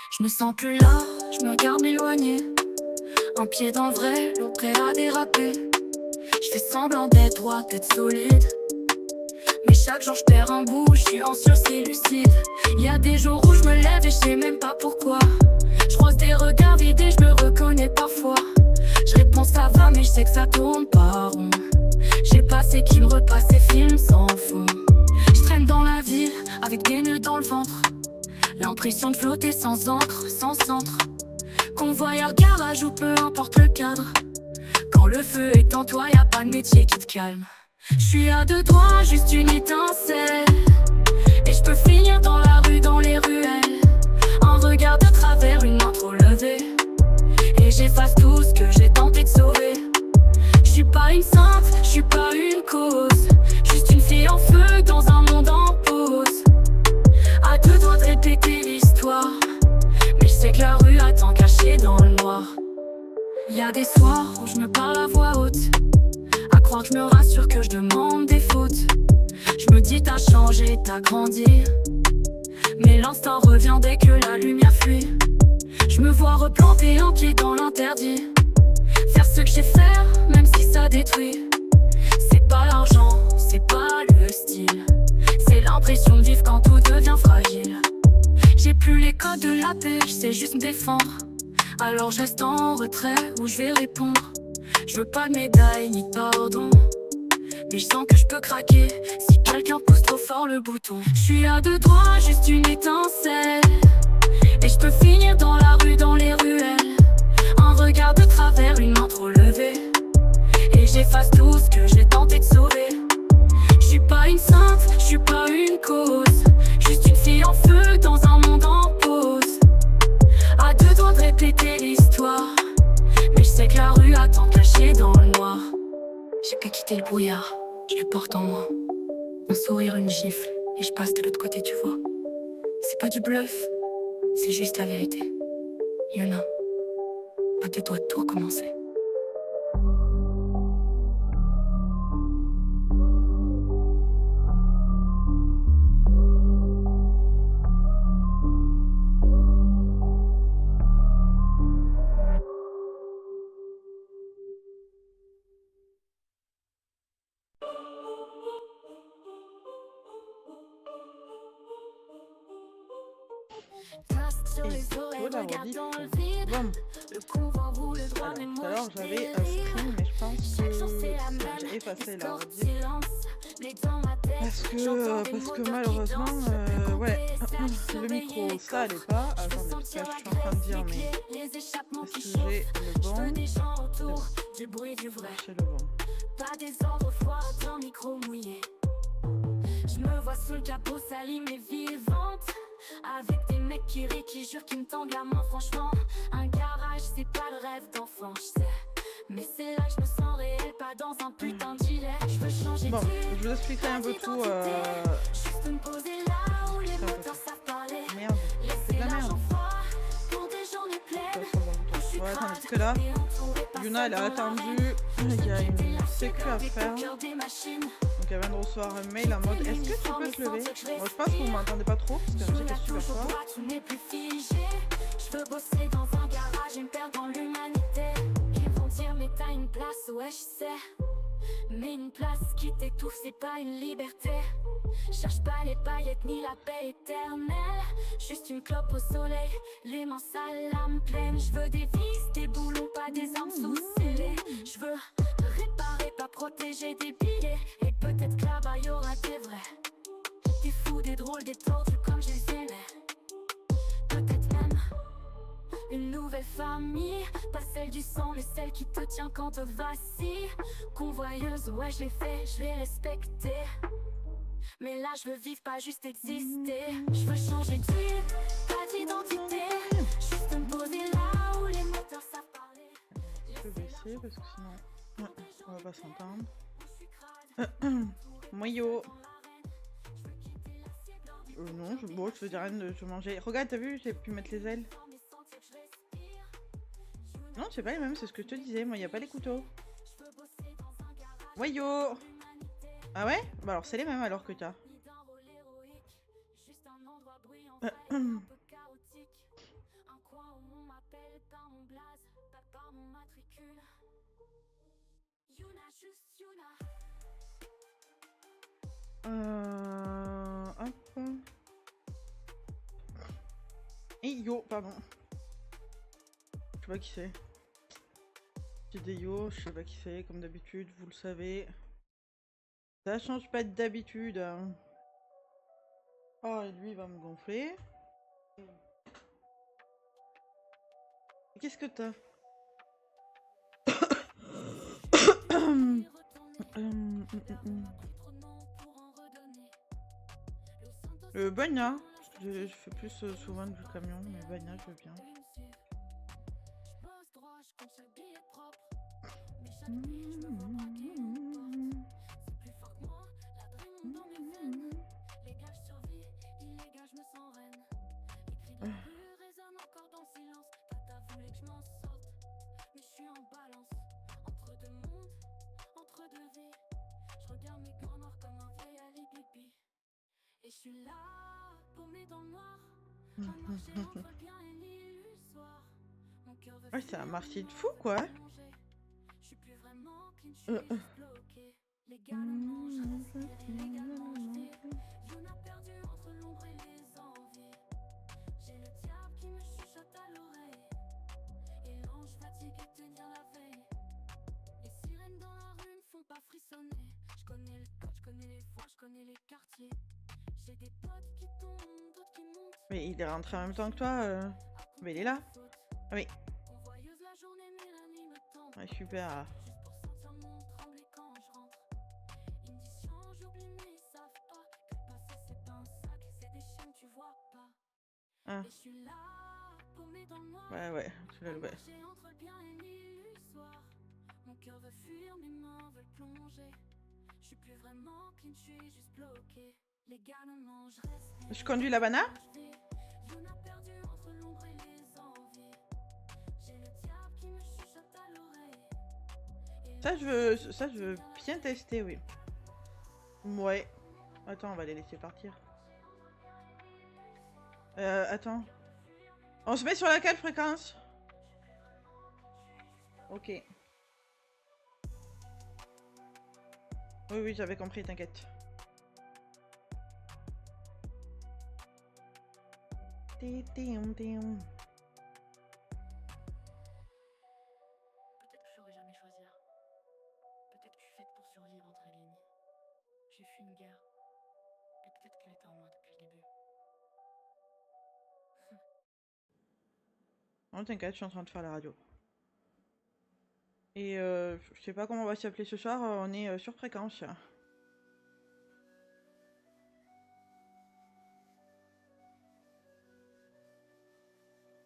Je me sens plus là, je me regarde m'éloigner. Un pied dans le vrai, l'autre prêt à déraper. Je fais semblant d'être droit, d'être solide. Mais chaque jour je perds un bout, je suis en sursis lucide. Y a des jours où je me lève et je sais même pas pourquoi. Je croise des regards vides et je me reconnais parfois. Je réponds ça va mais je sais que ça tourne pas rond. J'ai passé qui me repasse ces films sans fond. Je traîne dans la ville avec des nœuds dans le ventre. L'impression de flotter sans encre, sans centre. Convoyeur, garage ou peu importe le cadre. Quand le feu est en toi, y a pas de métier qui te calme. Je suis à deux doigts, juste une étincelle. Et je peux finir dans la rue, dans les ruelles. Un regard de travers, une main trop levée. Et j'efface tout ce que j'ai tenté de sauver. Je suis pas une sainte, je suis pas une cause. Juste une fille en feu dans un monde en pause. À deux doigts de répéter l'histoire. Mais je sais que la rue attend cachée dans le noir. Y'a des soirs où je me parle à voix haute. À croire que je me rassure, que je demande des fautes. Je me dis t'as changé, t'as grandi. Mais l'instant revient dès que la lumière fuit. Je me vois replanter un pied dans l'interdit. Faire ce que j'ai faire, même si ça détruit. C'est pas l'argent, c'est pas le style. C'est l'impression de vivre quand tout devient fragile. J'ai plus les codes de la paix, je sais juste me défendre. Alors je reste en retrait où je vais répondre. Je veux pas de médaille ni de pardon. Mais je sens que je peux craquer si quelqu'un pousse trop fort le bouton. Je suis à deux doigts, juste une étincelle. Et je peux finir dans la rue, dans les ruelles. Un regard de travers, une main trop levée. Et j'efface tout ce que j'ai tenté de sauver. Je suis pas une sainte, je suis pas une cause. Juste une fille en feu dans un monde en pause. À deux doigts de répéter l'histoire. Mais je sais que la rue attend cachée dans le noir. J'ai qu'à quitter le brouillard, je le porte en moi. Un sourire, une gifle, et je passe de l'autre côté, tu vois. C'est pas du bluff, c'est juste la vérité. Y'en a, peut-être doit tout recommencer. Et faut la redite. Bon. Alors, tout à l'heure j'avais un screen, mais je pense que j'ai effacé la redite. Parce que malheureusement, ouais, le micro ça allait pas. Attendez, parce que là, je suis en train de dire, mais est-ce que j'ai le bon? C'est bon. J'ai le bon. Pas des ordres froids d'un micro mouillé. Je me vois sous le capot sali mais vivante. Avec des mecs qui rient, qui jurent, qui me tendent la main. Franchement, un garage c'est pas le rêve d'enfant, je sais. Mais c'est là que je me sens réel, pas dans un putain de gilet. Je veux changer. Bon, je vous expliquerai un peu tout. Juste me poser là où les moteurs savent parler. Merde, c'est de la merde. Pour des journées pleines. Ouais, attends, parce que là, Yuna elle a attendu. Il y a une sécu à faire. Donc elle vient de recevoir un mail en mode est-ce que tu peux te lever? Bon, je pense que vous m'entendez pas trop parce que la musique est super fort. Je veux bosser dans un garage et me perdre dans l'humanité. Ils vont dire mais t'as une place, ouais je sais. Mais une place qui t'étouffe c'est pas une liberté. Cherche pas les paillettes ni la paix éternelle. Juste une clope au soleil, les mains sales, l'âme pleine. Je veux des vis, des boulons, pas des armes sous-scellées. Je veux réparer, pas protéger des billets. Et peut-être que là-bas y'aura des vrais. Des fous, des drôles, des tordus comme je les aimais. Peut-être même une nouvelle famille. Pas celle du sang mais celle qui te tient quand te vacille. Convoyeuse, ouais je l'ai fait, je l'ai respecté. Mais là je veux vivre, pas juste exister. Je veux changer de vie, pas d'identité. Juste me poser là où les moteurs savent parler. Je peux baisser parce que sinon on va pas s'entendre. Moyo. Non, bon, je veux dire rien de je manger. Regarde, t'as vu, j'ai pu mettre les ailes. Non, c'est pas les mêmes, c'est ce que je te disais. Moi, y a pas les couteaux. Moyo. Ah ouais? Bah alors c'est les mêmes alors que t'as. un peu chaotique. Un coin où on m'appelle par mon blaze, pas par mon matricule. Yuna, juste Yuna. Hop. Et yo, pardon. Je sais pas qui c'est. C'est des yo, je sais pas qui c'est, comme d'habitude, vous le savez. Ça change pas d'habitude. Oh, et lui il va me gonfler. Qu'est-ce que t'as? Le bagna. Je fais plus souvent du camion, mais bagna, je veux bien. Et je suis là, paumée dans le noir, à marcher entre le bien et l'illusoire. Mon cœur veut Ouais, c'est un marché de fou, quoi. je suis plus vraiment clean, je suis juste bloqué. Légalement, je respire illégalement, je vis. Yuna perdu entre l'ombre et les envies. J'ai le diable qui me chuchote à l'oreille. Et l'ange fatigué de tenir la veille. Les sirènes dans la rue me font pas frissonner. Je connais le code, je connais les voies, je connais les quartiers. J'ai des potes qui tombent, d'autres qui montent. Mais il est rentré en même temps que toi. Mais il est là. Ah oui. Convoyeuse la journée, mais la nuit me tente. Ouais, super. Juste pour sentir mon trembler quand je rentre. Ils me disent change, j'oublie, mais ils savent pas que le passé c'est pas un sac, c'est des chaînes que tu vois pas. Ah. Et je suis là, paumée dans le noir. Ouais, tu l'as loué. J'ai entre le bien et l'illusoire. Mon cœur veut fuir, mes mains veulent plonger. Je suis plus vraiment clean, je suis juste bloqué. Légalement, je reste. Je conduis la banane. Yuna perdu entre l'ombre et les envies. J'ai le diable qui me chuchote à l'oreille. Ça, je veux bien tester, oui. Ouais. Attends, on va les laisser partir. Attends. On se met sur laquelle fréquence? Ok. Oui, j'avais compris, t'inquiète. Peut-être que j'aurais jamais choisir. Peut-être que je suis faite pour survivre entre les lignes. J'ai fui une guerre. Et peut-être qu'elle était en moi depuis le début. Non, t'inquiète, je suis en train de faire la radio. Et je sais pas comment on va s'appeler ce soir, on est sur fréquence.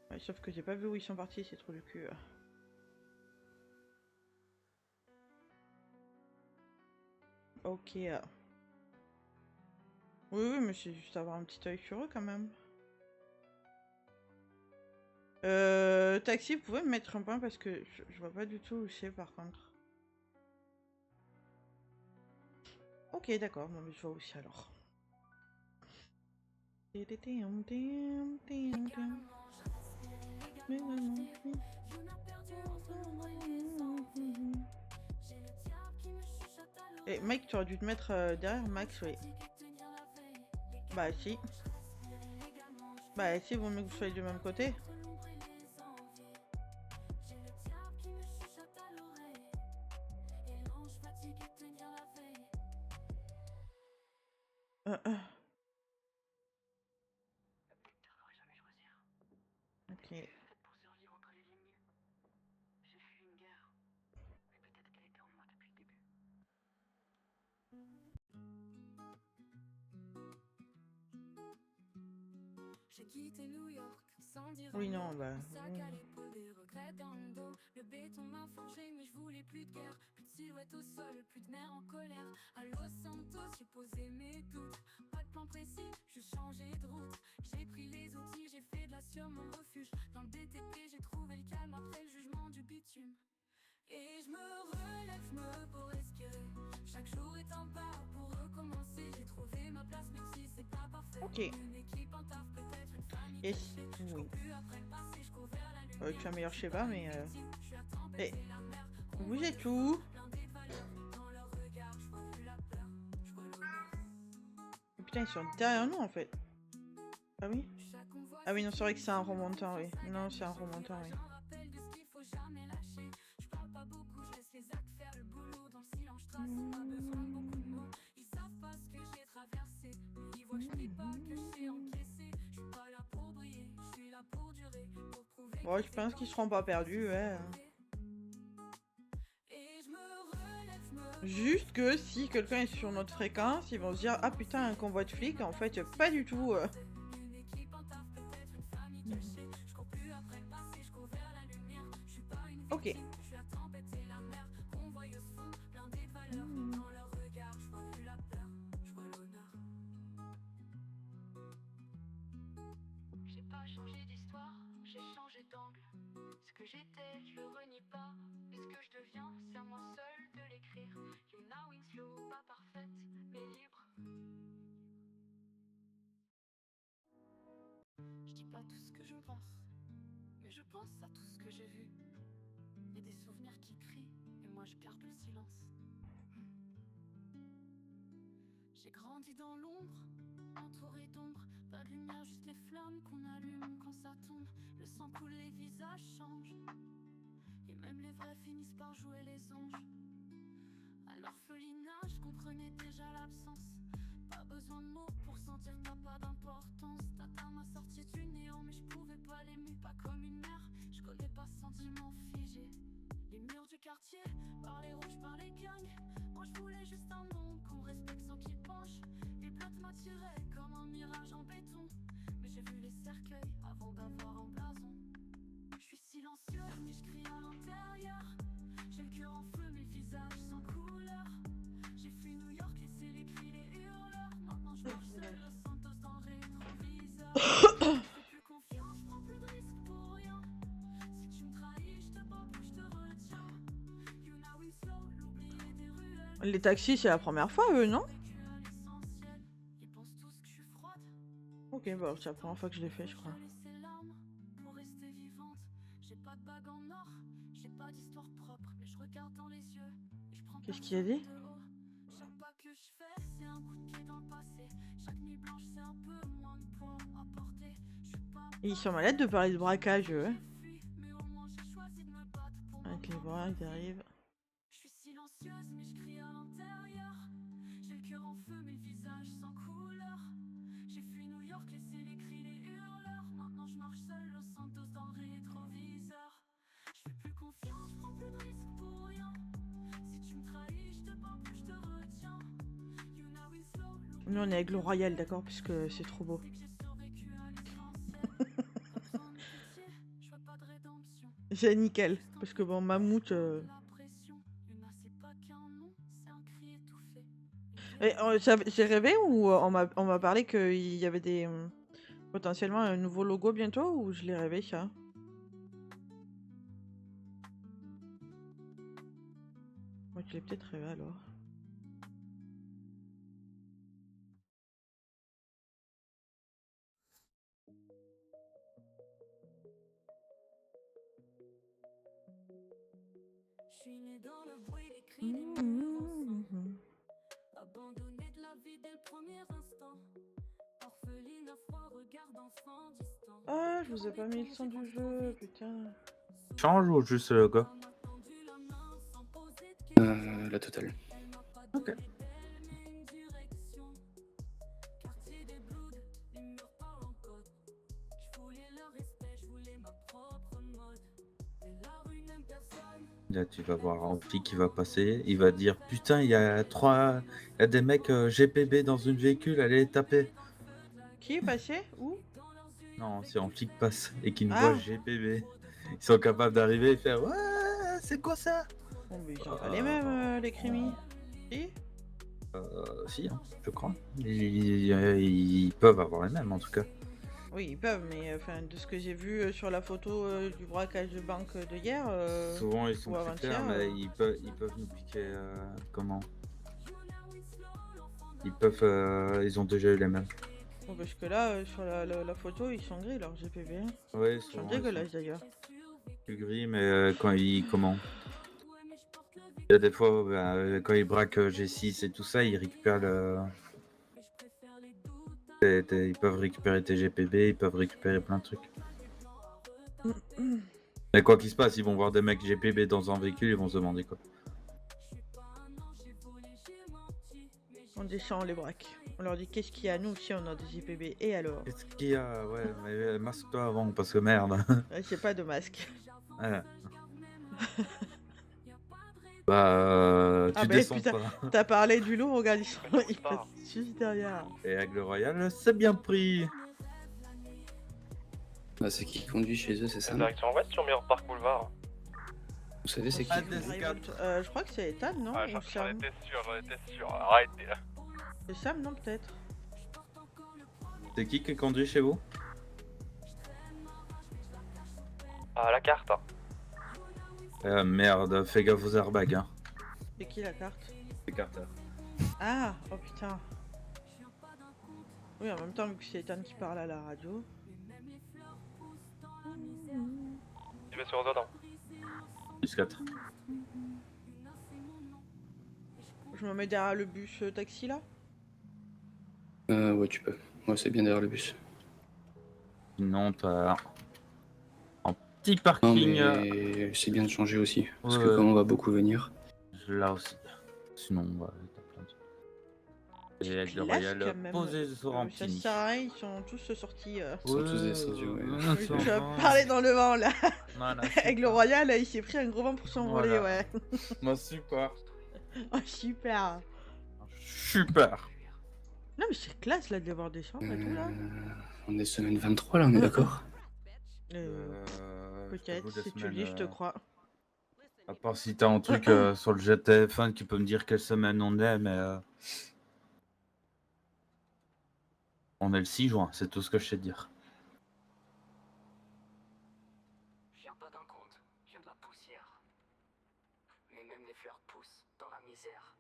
Ouais, sauf que j'ai pas vu où ils sont partis, c'est trop du cul. Ok. Oui, mais c'est juste avoir un petit œil sur eux quand même. Taxi, vous pouvez me mettre un point parce que je vois pas du tout où c'est par contre. Ok, d'accord, bon, mais je vois où c'est alors. Et mec, tu aurais dû te mettre derrière Max, oui. Bah si. Bah si, vaut mieux que vous soyez du même côté. Ok. Pour survivre entre les lignes. J'ai fui une guerre. Mais peut-être qu'elle était en moi depuis le début. J'ai quitté New York sans dire Oui, un non, mot. bah. Un sac à l'épaule, des regrets dans le dos. Le béton m'a forgé, mais je voulais plus de guerre. Plus de silhouette au sol, plus de mer en colère. À Los Santos, j'ai posé mes doutes. Pas de plan précis, juste changé de route. J'ai pris les outils, j'ai fait de la sur mon refuge. Dans le BTP, j'ai trouvé le calme après le jugement du bitume. Et je me relève, je me pour respirer. Chaque jour est un pas pour recommencer. J'ai trouvé ma place, même si c'est pas parfait. Ok. Une équipe en taf, peut-être Yes. Oui. Avec la meilleure, je sais pas, mais... Et... Vous êtes où? Putain, ils sont derrière nous, en fait. Ah oui? Ah oui, non, c'est vrai que c'est un remontant, oui. Non, c'est un remontant, oui. Bon, je pense qu'ils seront pas perdus, ouais. Juste que si quelqu'un est sur notre fréquence, ils vont se dire ah putain un convoi de flics, en fait pas du tout. Ok. J'ai pas changé d'histoire, j'ai changé d'angle. Ce que j'étais, je le renie pas. Et ce que je deviens, c'est à moi seul de l'écrire. Yuna Winslow, pas parfaite, mais libre. Je dis pas tout ce que je pense, mais je pense à tout ce que j'ai vu. Y a des souvenirs qui crient, et moi je garde le silence. J'ai grandi dans l'ombre, entouré d'ombre. Pas de lumière, juste les flammes qu'on allume quand ça tombe. Le sang coule, les visages changent. Et même les vrais finissent par jouer les anges. À l'orphelinat, je comprenais déjà l'absence. Pas besoin de mots pour sentir que t'as pas d'importance. Tata m'a sorti du néant, mais je pouvais pas l'aimer. Pas comme une mère, je connais pas ce sentiment figé. Les murs du quartier, par les rouges, par les gangs. Moi je voulais juste un monde qu'on respecte sans qu'il penche. Les blocs m'attiraient comme un mirage en béton. Mais j'ai vu les cercueils avant d'avoir un blason. Je suis silencieuse mais je crie à l'intérieur. J'ai le cœur en feu mais le visage sans couleur. J'ai fui New York, laissé les cris, les hurleurs. Maintenant je marche seul, Los Santos dans le rétroviseur. Je fais plus confiance, je prends plus de risques pour rien. Si tu me trahis, je te bats ou je te retiens. Yuna Winslow, l'oublié des ruelles. Les taxis c'est la première fois eux, non? Ils pensent tous que je suis froide. Ok, bon c'est la première fois que je l'ai fait je crois. Pour rester vivante, j'ai pas de bague en or, j'ai pas d'histoire propre, mais je regarde dans les yeux et je prends. Qu'est-ce qu'il a dit? Chaque pas que je fais, c'est un coup de pied dans le passé. Chaque nuit blanche, c'est un peu moins de poids à porter. Je suis pas. Ils sont malades de parler de braquage eux. Mais au moins j'ai choisi de me battre pour. Avec les bras ils arrivent. Je suis silencieuse, mais je crie à l'intérieur. J'ai le cœur en feu, mais le visage sans couleur. J'ai fui New York, laissé les cris, les hurleurs. Maintenant je marche seul, Los Santos dans le rétroviseur. Je fais plus confiance, je prends plus de risques pour rien. Si tu me trahis, je te bats ou je te retiens. Yuna Winslow, Nous on est avec le royal d'accord puisque c'est trop beau. J'ai nickel parce que bon mammouth. J'ai rêvé ou on m'a parlé qu'il y avait des potentiellement un nouveau logo bientôt ou je l'ai rêvé ça? Moi je l'ai peut-être rêvé alors. Je suis née dans le bruit des cris des murs abandonnée de la vie dès le premier instant. Orpheline à froid, regard d'enfant distant. Ah, je vous ai pas mis le son du jeu, putain. Change ou juste le logo? La totale. Ok. Là, tu vas voir un flic qui va passer, il va dire putain, il y a des mecs GPB dans une véhicule, allez les taper. Qui est passé? Où? Non, si un flic passe et qu'il nous Ah. voit GPB, ils sont capables d'arriver et faire ouais, c'est quoi ça? Bon, mais ils sont pas les mêmes, les crimis. Si? Si, hein, je crois. Ils peuvent avoir les mêmes en tout cas. Oui, ils peuvent, mais enfin, de ce que j'ai vu sur la photo du braquage de banque de hier. Souvent ils sont ou plus clairs, avant-hier, mais ils peuvent nous piquer comment? Ils ont déjà eu les mêmes. Bon, parce que là, sur la photo, ils sont gris, leurs GPV. Hein. Ouais, Ils sont souvent, dégueulasses d'ailleurs. plus gris, mais quand ils. Comment? Il y a des fois, quand ils braquent G6 et tout ça, ils récupèrent le. Ils peuvent récupérer tes GPB, ils peuvent récupérer plein de trucs. Mais quoi qu'il se passe, ils vont voir des mecs GPB dans un véhicule, ils vont se demander quoi. On descend, on les braque. On leur dit qu'est-ce qu'il y a, nous aussi on a des GPB, et alors? Qu'est-ce qu'il y a? Ouais, mais masque-toi avant, parce que merde. Ouais, j'ai pas de masque. Voilà. Bah, Ah tu bah descends putain, pas. t'as parlé du loup, regarde, il passe juste derrière. Et Aigle Royal, c'est bien pris. Bah, c'est qui conduit chez eux, c'est ça? Direction ouest sur Mirror Park Boulevard. Vous savez, c'est qui? Ah, des scouts. Je crois que c'est Ethan, non? Ah, Ou j'en Sam? étais sûr, arrêtez là. C'est Sam, non, peut-être? C'est qui conduit chez vous? Ah, la carte. Merde, fais gaffe aux airbags. Hein. C'est qui la carte? C'est Carter. Ah, oh putain. Oui, en même temps, vu que c'est Ethan qui parle à la radio. Il va sur zone. Plus 4. Je me mets derrière le bus taxi là? Ouais, tu peux. Ouais, c'est bien derrière le bus. Sinon, t'as un petit Non, parking. mais c'est bien de changer aussi. Parce que Ouais. comme on va beaucoup venir. Là aussi. Sinon, bah, t'as plein de. Et avec le Classe, Royal quand même. posé sur Ça Rampini. sert à rien, ils sont tous sortis. Ils sont tous descendus, ouais. Je parlais dans le vent là. Voilà, Avec le Royal, il s'est pris un gros vent pour s'envoler, Voilà. ouais. Moi, super. Oh, super. Super. Non, mais c'est classe là de les voir descendre et tout là. On est semaine 23 là, on est d'accord? Peut-être, j'avoue, des si tu le dis, je te semaines, crois. À part si t'as un truc sur le GTF1 qui peut me dire quelle semaine on est, mais. On est le 6 juin, c'est tout ce que je sais te dire. Je viens pas d'un conte, je viens de la poussière. Mais même les fleurs poussent dans la misère.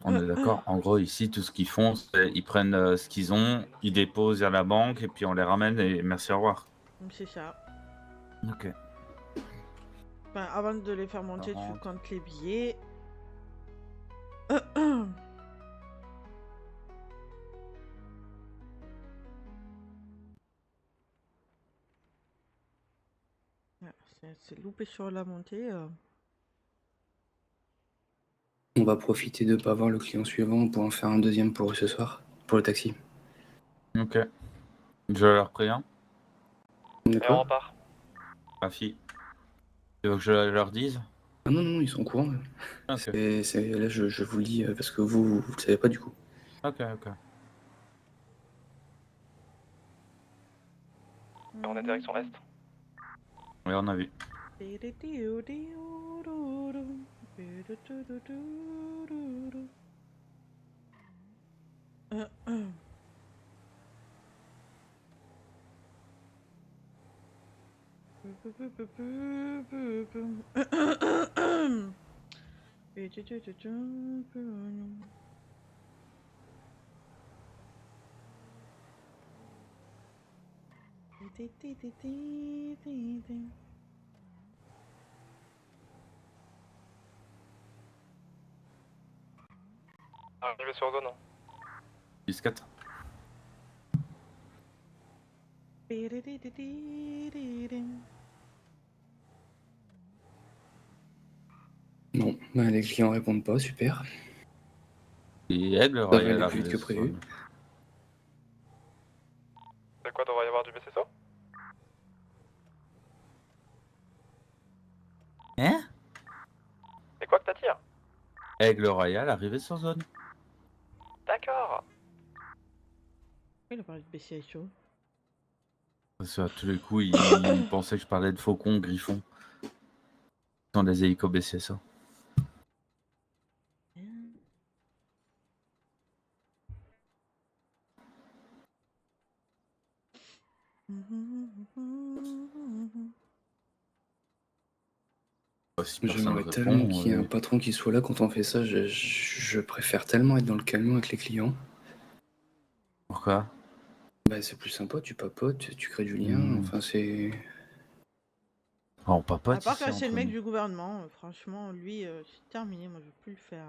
On est d'accord. En gros, ici, tout ce qu'ils font, c'est ils prennent ce qu'ils ont, ils déposent à la banque et puis on les ramène et merci, au revoir. C'est ça. Ok. Enfin, avant de les faire monter, tu 40. comptes les billets. Ah, c'est loupé sur la montée. On va profiter de pas voir le client suivant pour en faire un deuxième pour ce soir, pour le taxi. Ok. Je leur préviens. Et on D'accord? repart. Ma fille. Tu veux que je leur dise? Ah non, ils sont au courant. Ok. Là, je vous le dis parce que vous le savez pas du coup. Ok, ok. Et on est direction est. Oui, on a vu. Arrivé sur zone. Plus 4. Bon, bah, les clients répondent pas, super. Et Aigle va Royal aller plus vite arrive que prévu. sur- C'est quoi, devrait y avoir du BCSO? Hein? C'est quoi que t'attires? Aigle Royal arrivé sur zone. D'accord. Il a parlé de BCSO. Parce que à tous les coups, ils pensaient que je parlais de faucon, griffon. Dans des hélicos BCSO. Si personne J'aimerais répond, tellement qu'il y ait un patron qui soit là quand on fait ça. Je préfère tellement être dans le calme avec les clients. Pourquoi? Bah, c'est plus sympa, tu papotes, tu crées du lien, Hmm. enfin c'est... Oh, À papa, part ici que c'est le entre mec nous. du gouvernement, franchement, lui, c'est terminé, moi je veux plus le faire.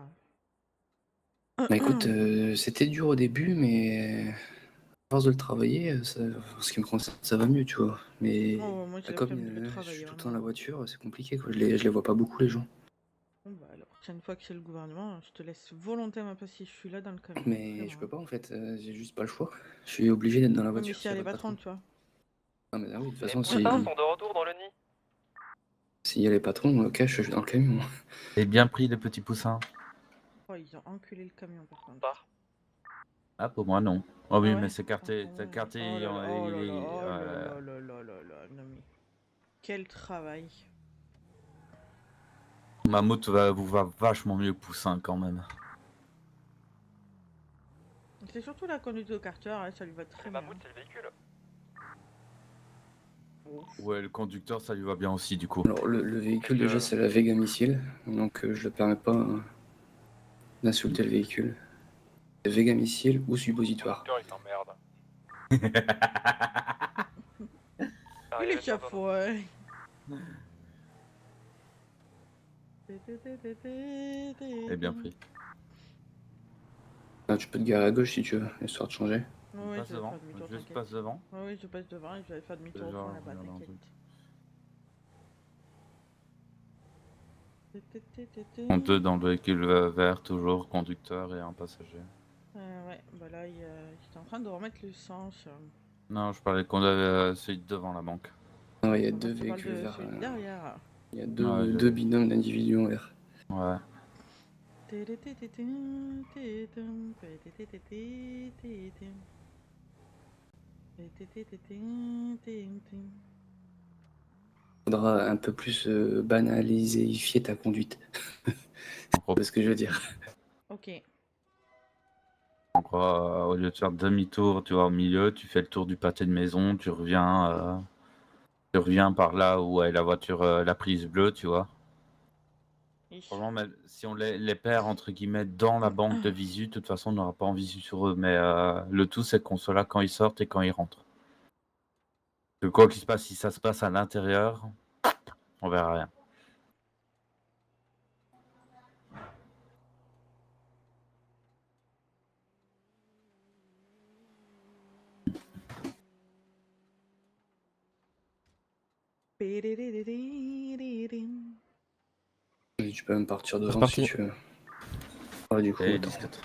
Bah écoute, c'était dur au début, mais à force de le travailler, en ce qui me concerne, ça va mieux, tu vois. Mais Oh, moi bah, j'ai la comme flemme de le je suis travailler, tout le temps dans vraiment. la voiture, c'est compliqué, quoi. Je les vois pas beaucoup, les gens. Bon, bah alors, prochaine fois que c'est le gouvernement, je te laisse volontairement passer, je suis là dans le camion. Mais je Vraiment. peux pas, en fait, j'ai juste pas le choix. Je suis obligé d'être dans la Ouais, mais voiture si s'il y elle a est pas de patronne, patron. tu vois. Ah, mais ah oui, de toute Les façon, poussins sont de retour dans le nid. s'il y a les patrons, ok, je suis dans le camion. Et bien pris, les petits poussins. Oh, ils ont enculé le camion par contre. Part. Ah, pour moi, non. Oh oui, Ah mais ouais? c'est Ah, carté. pour C'est moi, carté. oh là là, oh Il là là, est. oh là là là là là là, non mais... Quel travail. Mammouth vous va vachement mieux que Poussin quand même. C'est surtout la conduite au carter, hein, ça lui va très Le bien. mammouth, c'est le véhicule. Ouf. Ouais, le conducteur, ça lui va bien aussi, du coup. Alors, le véhicule, Parce déjà, que- c'est la Vega Missile, donc je ne permets pas d'insulter le véhicule. Vega Missile ou Le suppositoire. conducteur, il t'emmerde. Il Arrivé est sur zone. chafouin. Et bien pris. Ah, tu peux te garer à gauche si tu veux, histoire de changer. Ouais, Passe je vais devant. faire demi-tour, Juste t'inquiète. passe devant. Ouais, je passe devant et je vais faire demi-tour au Genre, fond là-bas, regarde un t'inquiète. En deux dans le véhicule vert, toujours conducteur et un passager. Ouais, bah là, j'étais en train de remettre le sens. Non, je parlais celui de devant la banque. Non, il y a Moi, deux je te parle véhicules de verts. celui de derrière. Il y a Ouais, deux binômes d'individus en vert. Ouais. Faudra un peu plus banaliser ta conduite. C'est ce que je veux dire. Ok. Donc, au lieu de faire demi-tour, tu vas au milieu, tu fais le tour du pâté de maison, tu reviens par là où est la voiture, la prise bleue, tu vois. Franchement, mais si on les perd entre guillemets dans la banque de visu, de toute façon, on n'aura pas en visu sur eux. Mais le tout, c'est qu'on soit là quand ils sortent et quand ils rentrent. Que quoi qu'il se passe, si ça se passe à l'intérieur, on verra rien. Et tu peux même partir devant parti. si tu veux. Ouais, du coup, Et attends. 17.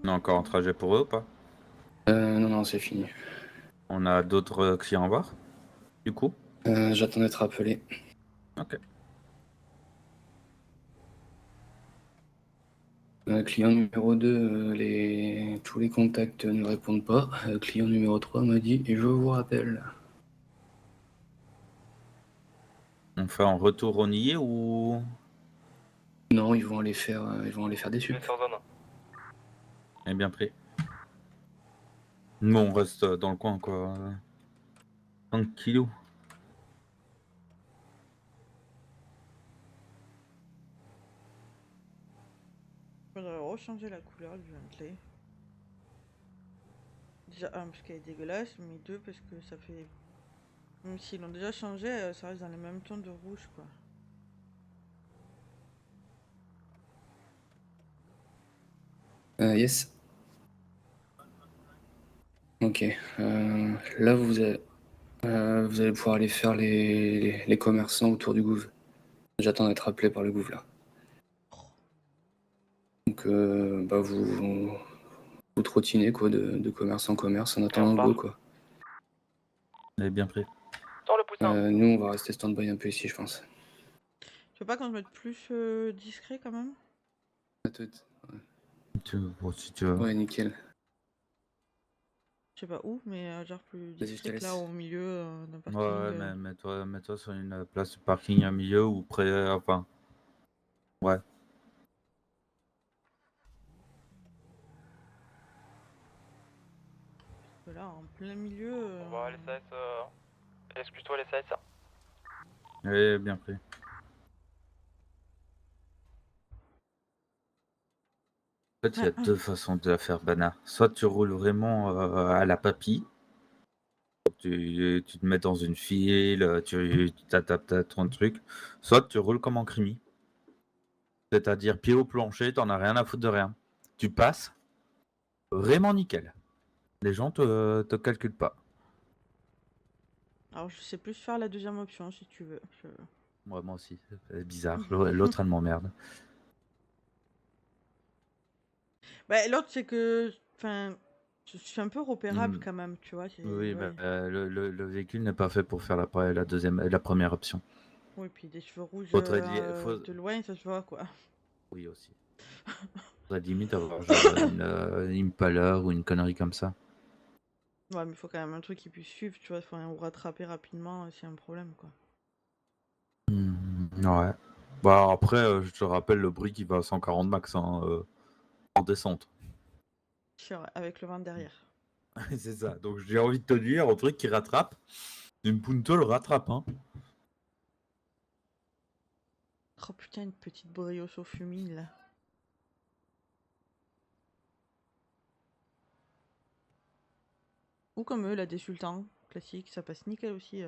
On a encore un trajet pour eux ou pas? Non, c'est fini. On a d'autres clients à voir, du coup? J'attends d'être appelé. Ok. Client numéro 2, tous les contacts ne répondent pas. Client numéro 3 m'a dit « Je vous rappelle ». On fait un retour au nier ou... Non, ils vont aller faire des Je vais sup. sur zone. Eh bien pris. Nous, on reste dans le coin, quoi. 5 kilos. Faudrait rechanger la couleur du Bentley. Déjà, un, parce qu'elle est dégueulasse, mais deux, parce que ça fait... Même s'ils l'ont déjà changé, ça reste dans les mêmes tons de rouge, quoi. Yes. Ok. Là, vous allez pouvoir aller faire les commerçants autour du Gouv. J'attends d'être appelé par le Gouv, là. Donc, bah, vous trottinez, quoi, de commerce en commerce en attendant le go, quoi. Eh bien pris. Sur le poussin. Nous, on va rester stand-by un peu ici, je pense. Tu veux pas qu'on se mette plus discret, quand même? À toute. Bon, si tu veux. Ouais, nickel. Je sais pas où, mais genre plus Vas-y, je te discret que laisse. là, au milieu d'un parking. Ouais, mais mets-toi sur une place de parking à milieu ou près, enfin... Ouais. Parce que là, en plein milieu... On va les SAS. Excuse-toi, les SAS. Eh bien pris. En fait, il y a deux façons de la faire, Bana. Soit tu roules vraiment à la papy, tu te mets dans une file, tu t'adaptes à ton truc. Soit tu roules comme en crimi. C'est-à-dire pied au plancher, t'en as rien à foutre de rien. Tu passes, vraiment nickel. Les gens te calculent pas. Alors, je sais plus faire la deuxième option si tu veux. Moi aussi, c'est bizarre. L'autre, elle m'emmerde. Bah, l'autre, c'est que. Enfin, je suis un peu repérable Hmm. quand même, tu vois. Oui, Ouais. le véhicule n'est pas fait pour faire la première option. Oui, puis des cheveux rouges Faut... de loin, ça se voit quoi. Oui, aussi. Faudrait limite avoir genre une Impala ou une connerie comme ça. Ouais, mais il faut quand même un truc qui puisse suivre, tu vois. Enfin, ou rattraper rapidement s'il y a un problème, quoi. Ouais. Bah après, je te rappelle le bruit qui va à 140 max hein, en descente. Sûr, avec le vent derrière. C'est ça. Donc j'ai envie de te dire, un truc qui rattrape, une Punto le rattrape. Hein. Oh putain, une petite brioche au fumier là. Ou comme eux, la des sultans, classique, ça passe nickel aussi.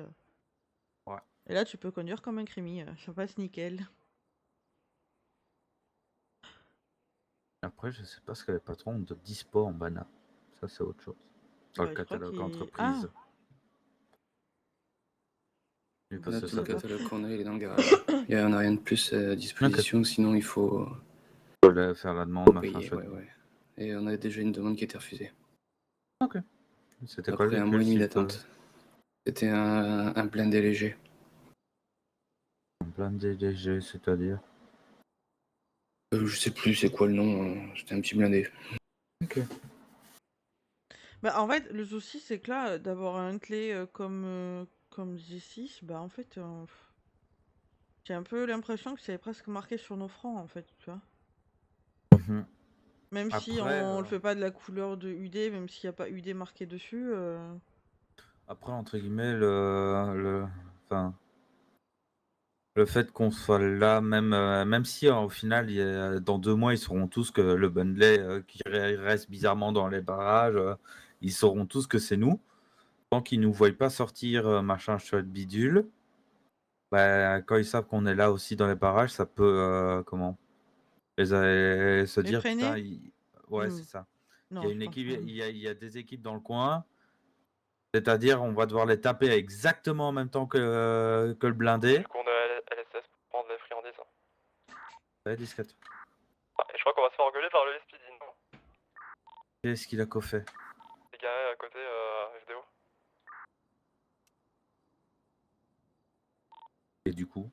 Ouais. Et là, tu peux conduire comme un crimi, ça passe nickel. Après, je sais pas ce que les patrons ont de dispo en Bana. Ça, c'est autre chose. Dans Bah, le je crois catalogue qu'il... entreprise. Oui, parce Là, que tout ça le doit- fait. catalogue qu'on a, il est dans le garage. On n'a rien de plus à disposition, sinon il faut Faut faire la demande, machin payer. chouette. Ouais. Et on a déjà une demande qui a été refusée. Ok. C'était quoi le Après un mois et véhicule demi s'il te- d'attente. C'était un blindé léger. Un blindé léger, c'est-à-dire. Je sais plus c'est quoi le nom, c'était un petit blindé. Ok. Bah, en fait, le souci, c'est que là, d'avoir un clé comme G6, bah, en fait, j'ai un peu l'impression que c'est presque marqué sur nos fronts, en fait, tu vois. Mhm. Même si Après, on le fait pas de la couleur de UD, même s'il n'y a pas UD marqué dessus. après, entre guillemets, enfin, le fait qu'on soit là, même si au final, dans 2 mois, ils sauront tous que le bundlé qui reste bizarrement dans les barrages, ils sauront tous que c'est nous. Tant qu'ils nous voient pas sortir machin chouette bidule, bah, quand ils savent qu'on est là aussi dans les barrages, ça peut comment se Les dire putain, freiner? ouais c'est ça. Il y a Non, je une pense équipe, pas. il y a des équipes dans le coin, c'est-à-dire on va devoir les taper exactement en même temps que le blindé. Du coup, on a LSS pour prendre les friandises. Ouais, disquette. Ah, et je crois qu'on va se faire engueuler par le SPD, non? Qu'est-ce qu'il a fait? Les gars à côté FDO. Et du coup,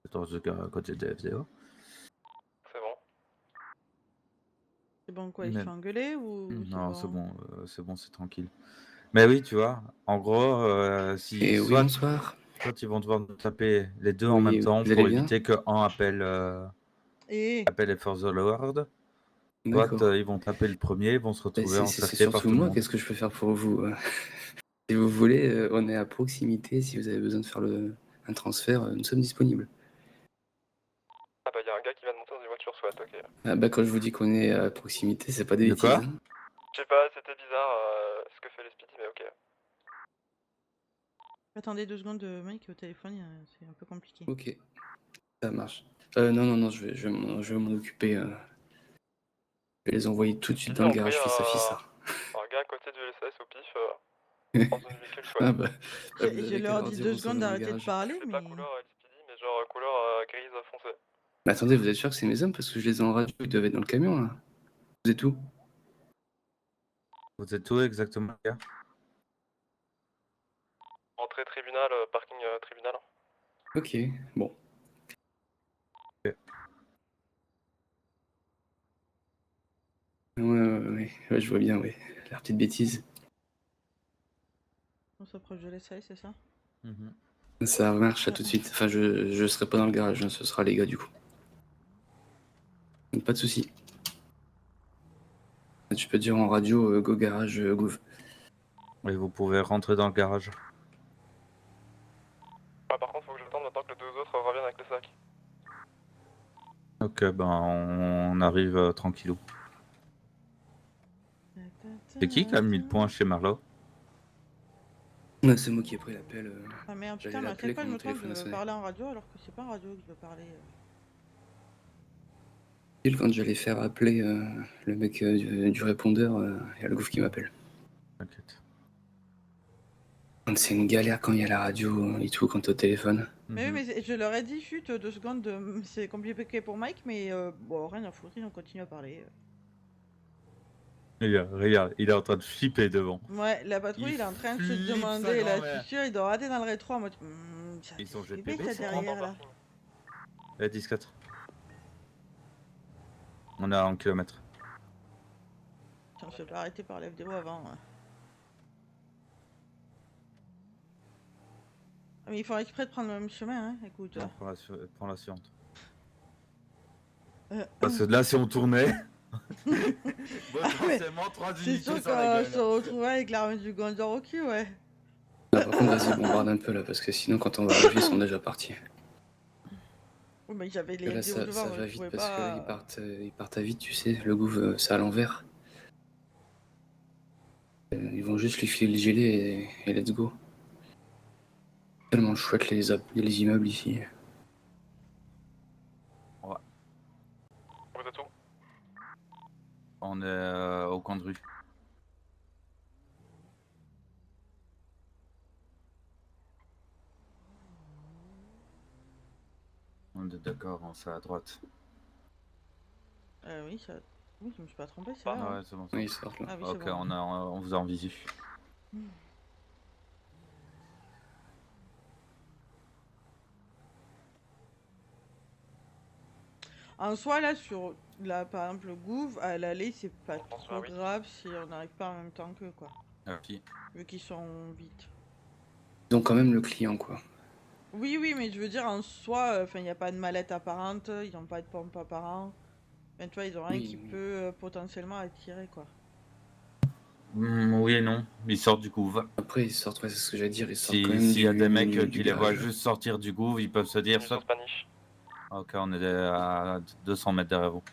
14 de à côté de FDO. C'est bon. C'est bon quoi, il se Mais- fait engueuler ou Non, c'est bon, c'est tranquille. Mais oui, tu vois, en gros, si Et oui, soit bonsoir. ils vont devoir nous taper les deux en Oui, même temps vous allez pour bien? éviter qu'un appelle Et les Forces de l'ordre, soit D'accord. ils vont taper le premier, ils vont se retrouver C'est encerclés par surtout tout le moi, monde. qu'est-ce que je peux faire pour vous? Si vous voulez, on est à proximité, si vous avez besoin de faire un transfert, nous sommes disponibles. Ah bah y'a un gars qui vient de monter dans une voiture SWAT, ok. Ah bah quand je vous dis qu'on est à proximité, c'est pas des De quoi? bêtises. Hein. Je sais pas, c'était bizarre ce que fait le SPD, mais ok. attendez 2 secondes, Mike, au téléphone, c'est un peu compliqué. Ok, ça marche. Non, je vais m'en occuper. Je vais les envoyer tout de suite dans le garage fils à fils. Un gars à côté du LSS au pif, dans une véhicule SWAT. Ah bah, vous Je avez qu'à leur leur dis dire 2 où sont secondes dans le d'arrêter de garage. parler, C'est mais... pas couleur LSPD, mais genre couleur grise foncée. Mais attendez, vous êtes sûr que c'est mes hommes? Parce que je les ai en radio, ils doivent être dans le camion là. Vous êtes où? Vous êtes où exactement, les gars? Entrée tribunal, parking tribunal. Ok, bon. Ok. Ouais, je vois bien, ouais. La petite bêtise. On s'approche de l'essai, c'est ça? Mhm. Ça marche, à tout de suite. Enfin, je serai pas dans le garage, hein, ce sera les gars du coup. Donc, pas de soucis. Tu peux dire en radio, go garage, gouv. Et vous pouvez rentrer dans le garage. Ah, par contre, faut que j'attende maintenant que les deux autres reviennent avec le sac. Ok, ben on arrive tranquillou. C'est qui a mis le point chez Marlowe? Ouais, c'est moi qui ai pris l'appel. Ah merde, J'allais putain, mais à l'appeler chaque fois quand je mon me trompe, je téléphone a veux sonné. parler en radio alors que c'est pas en radio que je veux parler. Pile quand j'allais faire appeler le mec du répondeur, il y a le gouffre qui m'appelle. T'inquiète. C'est une galère quand il y a la radio et tout, quand t'es au téléphone. Mais oui, Mhm. mais je leur ai dit, chut, 2 secondes, c'est compliqué pour Mike, mais bon, rien à foutre, ils ont continué à parler. Regarde, il est en train de flipper devant. Ouais, la patrouille, il est en train de se flippe sa demander, là, je grand-mère. suis sûr, il doit rater dans le rétro en mode. Ça Ils sont fait flipper, GPB, ça c'est derrière là. Eh, 14. On est à 1 km. Tiens, on se fait arrêter par l'FDO avant. Ouais. Ah, mais ils font exprès de prendre le même chemin, hein, écoute. Non, prends la suivante. Euh, Parce que là, si on tournait, Ah, mais potentiellement 3 c'est unités sûr sur la qu'on se gueule. retrouvait avec l'arme du Gondor au cul, ouais. Ah, par contre, vas-y, bombarde un peu là, parce que sinon, quand on va arriver, ils sont déjà partis. Oui, mais j'avais Et les là, FDO devant, ça donc va je vite pouvais parce qu'ils pas. partent à vite, tu sais. Le gouffre, c'est à l'envers. Ils vont juste lui filer le gilet et let's go. Tellement chouette les immeubles ici. Vous êtes où? On est au coin de rue. On est d'accord, c'est à droite. Oui, ça. Oui, je me suis pas trompé, c'est Ah, là. Ah hein. ouais, c'est bon. Oui, ils sortent là. Ah oui, Ok, c'est bon. on vous a en visu. En soi, là, là, par exemple, le gouffre, à l'aller, c'est pas Je pense, trop oui. grave si on n'arrive pas en même temps qu'eux, quoi. Ok. Vu qu'ils sont vite. Ils ont quand même le client, quoi. Oui, oui, mais je veux dire, en soi, il n'y a pas de mallette apparente, ils n'ont pas de pompe apparente. Tu vois, ils ont rien Oui, qui oui. peut potentiellement attirer, quoi. Oui et non, ils sortent du couvre. Après, ils sortent, ouais, c'est ce que j'allais dire, ils sortent quand même S'il y a des mecs du qui les voient garage. juste sortir du couvre, ils peuvent se dire Ils sont soit. Spanish. Ok, on est à 200 mètres derrière vous.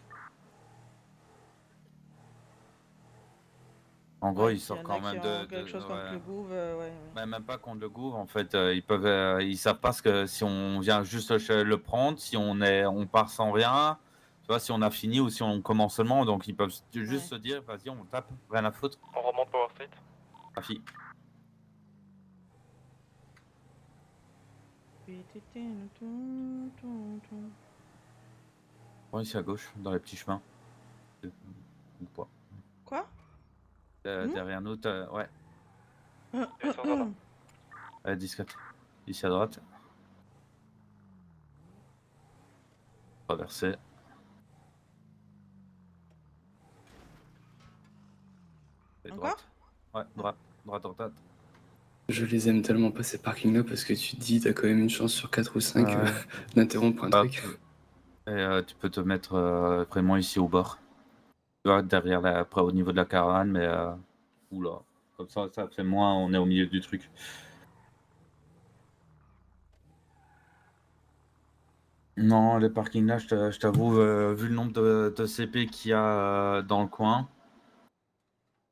En gros, Ouais, ils s'il y sortent en a quand qui même ont quelque chose contre ouais. le gouffre, ouais. Ouais, même pas contre le gouffre, en fait, ils savent pas ce que si on vient juste le prendre, si on part sans rien, tu vois, si on a fini ou si on commence seulement, donc ils peuvent juste Ouais. se dire, vas-y, on tape, rien à foutre, On remonte Power Street. la fille. Bon, ici à gauche, dans les petits chemins. Ou pas. Quoi? Hmm Derrière nous, ouais, Et sans jardin. discrète. Ici à droite. Traverser. Et Encore? droite. Ouais, droite. Je les aime tellement pas ces parkings-là parce que tu te dis, t'as quand même une chance sur 4 ou 5 Ouais. d'interrompre un Hop. truc. Et tu peux te mettre vraiment ici au bord. Tu vois, derrière après au niveau de la caravane, mais oula. Comme ça fait moins, on est au milieu du truc. Non, les parkings là, je t'avoue, vu le nombre de CP qu'il y a dans le coin,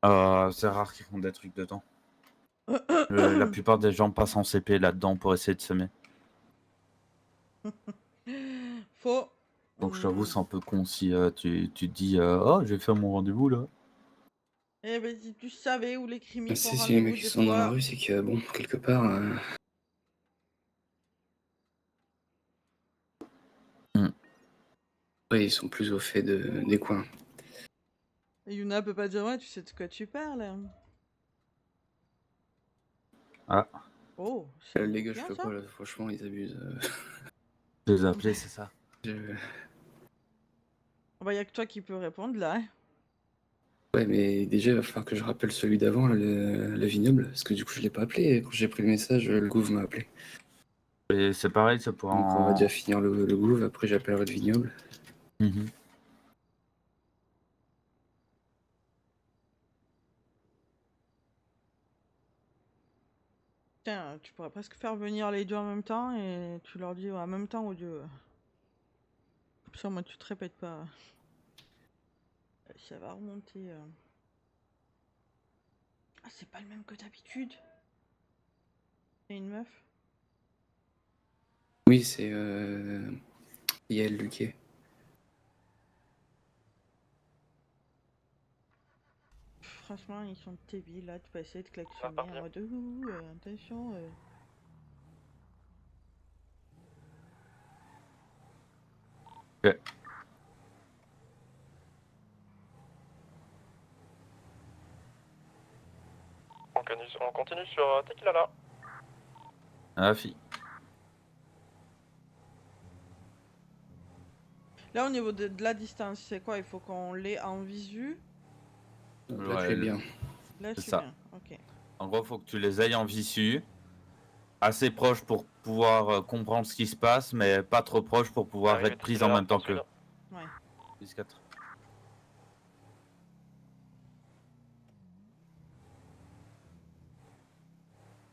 c'est rare qu'ils font des trucs dedans. La plupart des gens passent en CP là-dedans pour essayer de semer. Faux. Donc je t'avoue, c'est un peu con si tu te dis oh, je vais faire mon rendez-vous là. Eh ben, si tu savais où les crimis font Si les mecs rendez-vous qui des sont dans la fois. rue, c'est que, bon, quelque part. Ouais, ils sont plus au fait des coins. Et Yuna peut pas dire, ouais, tu sais de quoi tu parles. Ah, Oh, Les gars, je bien fais ça. quoi là? Franchement, ils abusent. je les ai appelés, c'est ça. Je- Bah, y a que toi qui peux répondre là. Hein. Ouais, mais déjà, il va falloir que je rappelle celui d'avant, là, le vignoble, parce que du coup, je l'ai pas appelé. Quand j'ai pris le message, le gouv m'a appelé. Et c'est pareil, ça pourra Donc, on va déjà finir le gouv, après, j'appellerai le vignoble. Mhm. Tiens, tu pourrais presque faire venir les deux en même temps et tu leur dis en même temps aux deux. Ça, moi, tu te répètes pas. Ça va remonter. Ah, c'est pas le même que d'habitude. C'est une meuf. Oui, c'est Yael Luquet. Franchement, ils sont débiles là. Tu peux essayer de C'est klaxonner reparti. en mode attention. Ok. On continue sur Tequila. Ah, fille. Là, au niveau de la distance, c'est quoi? Il faut qu'on l'ait en visu. Là, Ouais, tu es bien. Là, je c'est suis ça. bien. Ok. En gros, faut que tu les ailles en visu, assez proche pour pouvoir comprendre ce qui se passe, mais pas trop proche pour pouvoir Arrivée être prise en titulaire, même temps sud. qu'eux. Ouais. 10-4.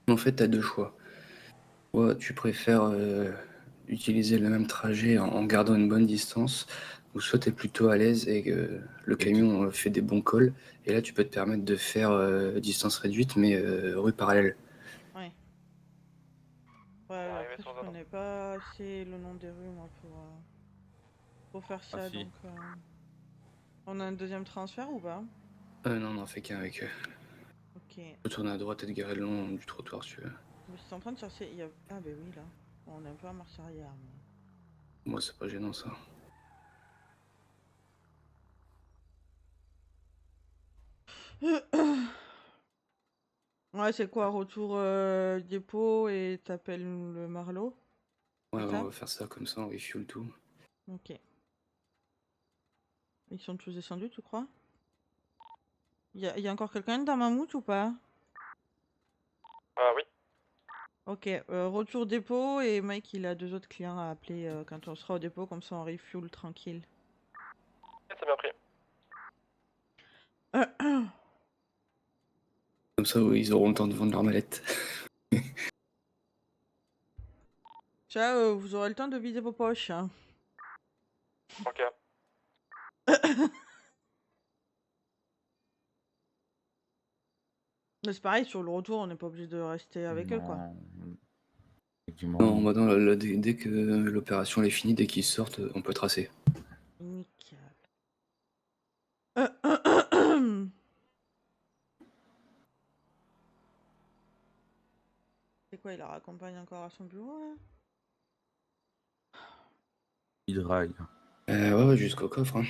En fait, tu as deux choix. Soit tu préfères utiliser le même trajet en gardant une bonne distance, ou soit tu es plutôt à l'aise et que le camion fait des bons calls, et là tu peux te permettre de faire distance réduite mais rue parallèle. Ouais. Ouais, Arrivé après, sur je Zadar. connais pas assez le nom des rues, moi, pour faire ça. Ah, si. Donc, on a un deuxième transfert ou pas? Non, on n'en fait qu'un avec eux. Ok. Tu peux tourner à droite et te garer le long du trottoir si tu veux. Je suis en train de chercher. Ah, ben oui, là. On est un peu en marche arrière. Moi, c'est pas gênant ça. Mais... Ouais, c'est quoi? Retour dépôt et t'appelles le Marlowe? Ouais, C'est on ça? va faire ça comme ça, on refuel tout. Ok. Ils sont tous descendus, tu crois? Y a encore quelqu'un dans Mammouth ou pas? Ah oui. Ok, retour dépôt et Mike il a deux autres clients à appeler quand on sera au dépôt, comme ça on refuel tranquille. C'est bien pris. Comme ça, ils auront le temps de vendre leur mallette. Ciao, vous aurez le temps de vider vos poches. Hein. Ok. Mais c'est pareil, sur le retour, on n'est pas obligé de rester avec eux, quoi. Non. Effectivement. Non, bah non, là, dès que l'opération est finie, dès qu'ils sortent, on peut tracer. Nickel. C'est quoi, il la raccompagne encore à son bureau, là? Il drague. Ouais, jusqu'au coffre. Hein.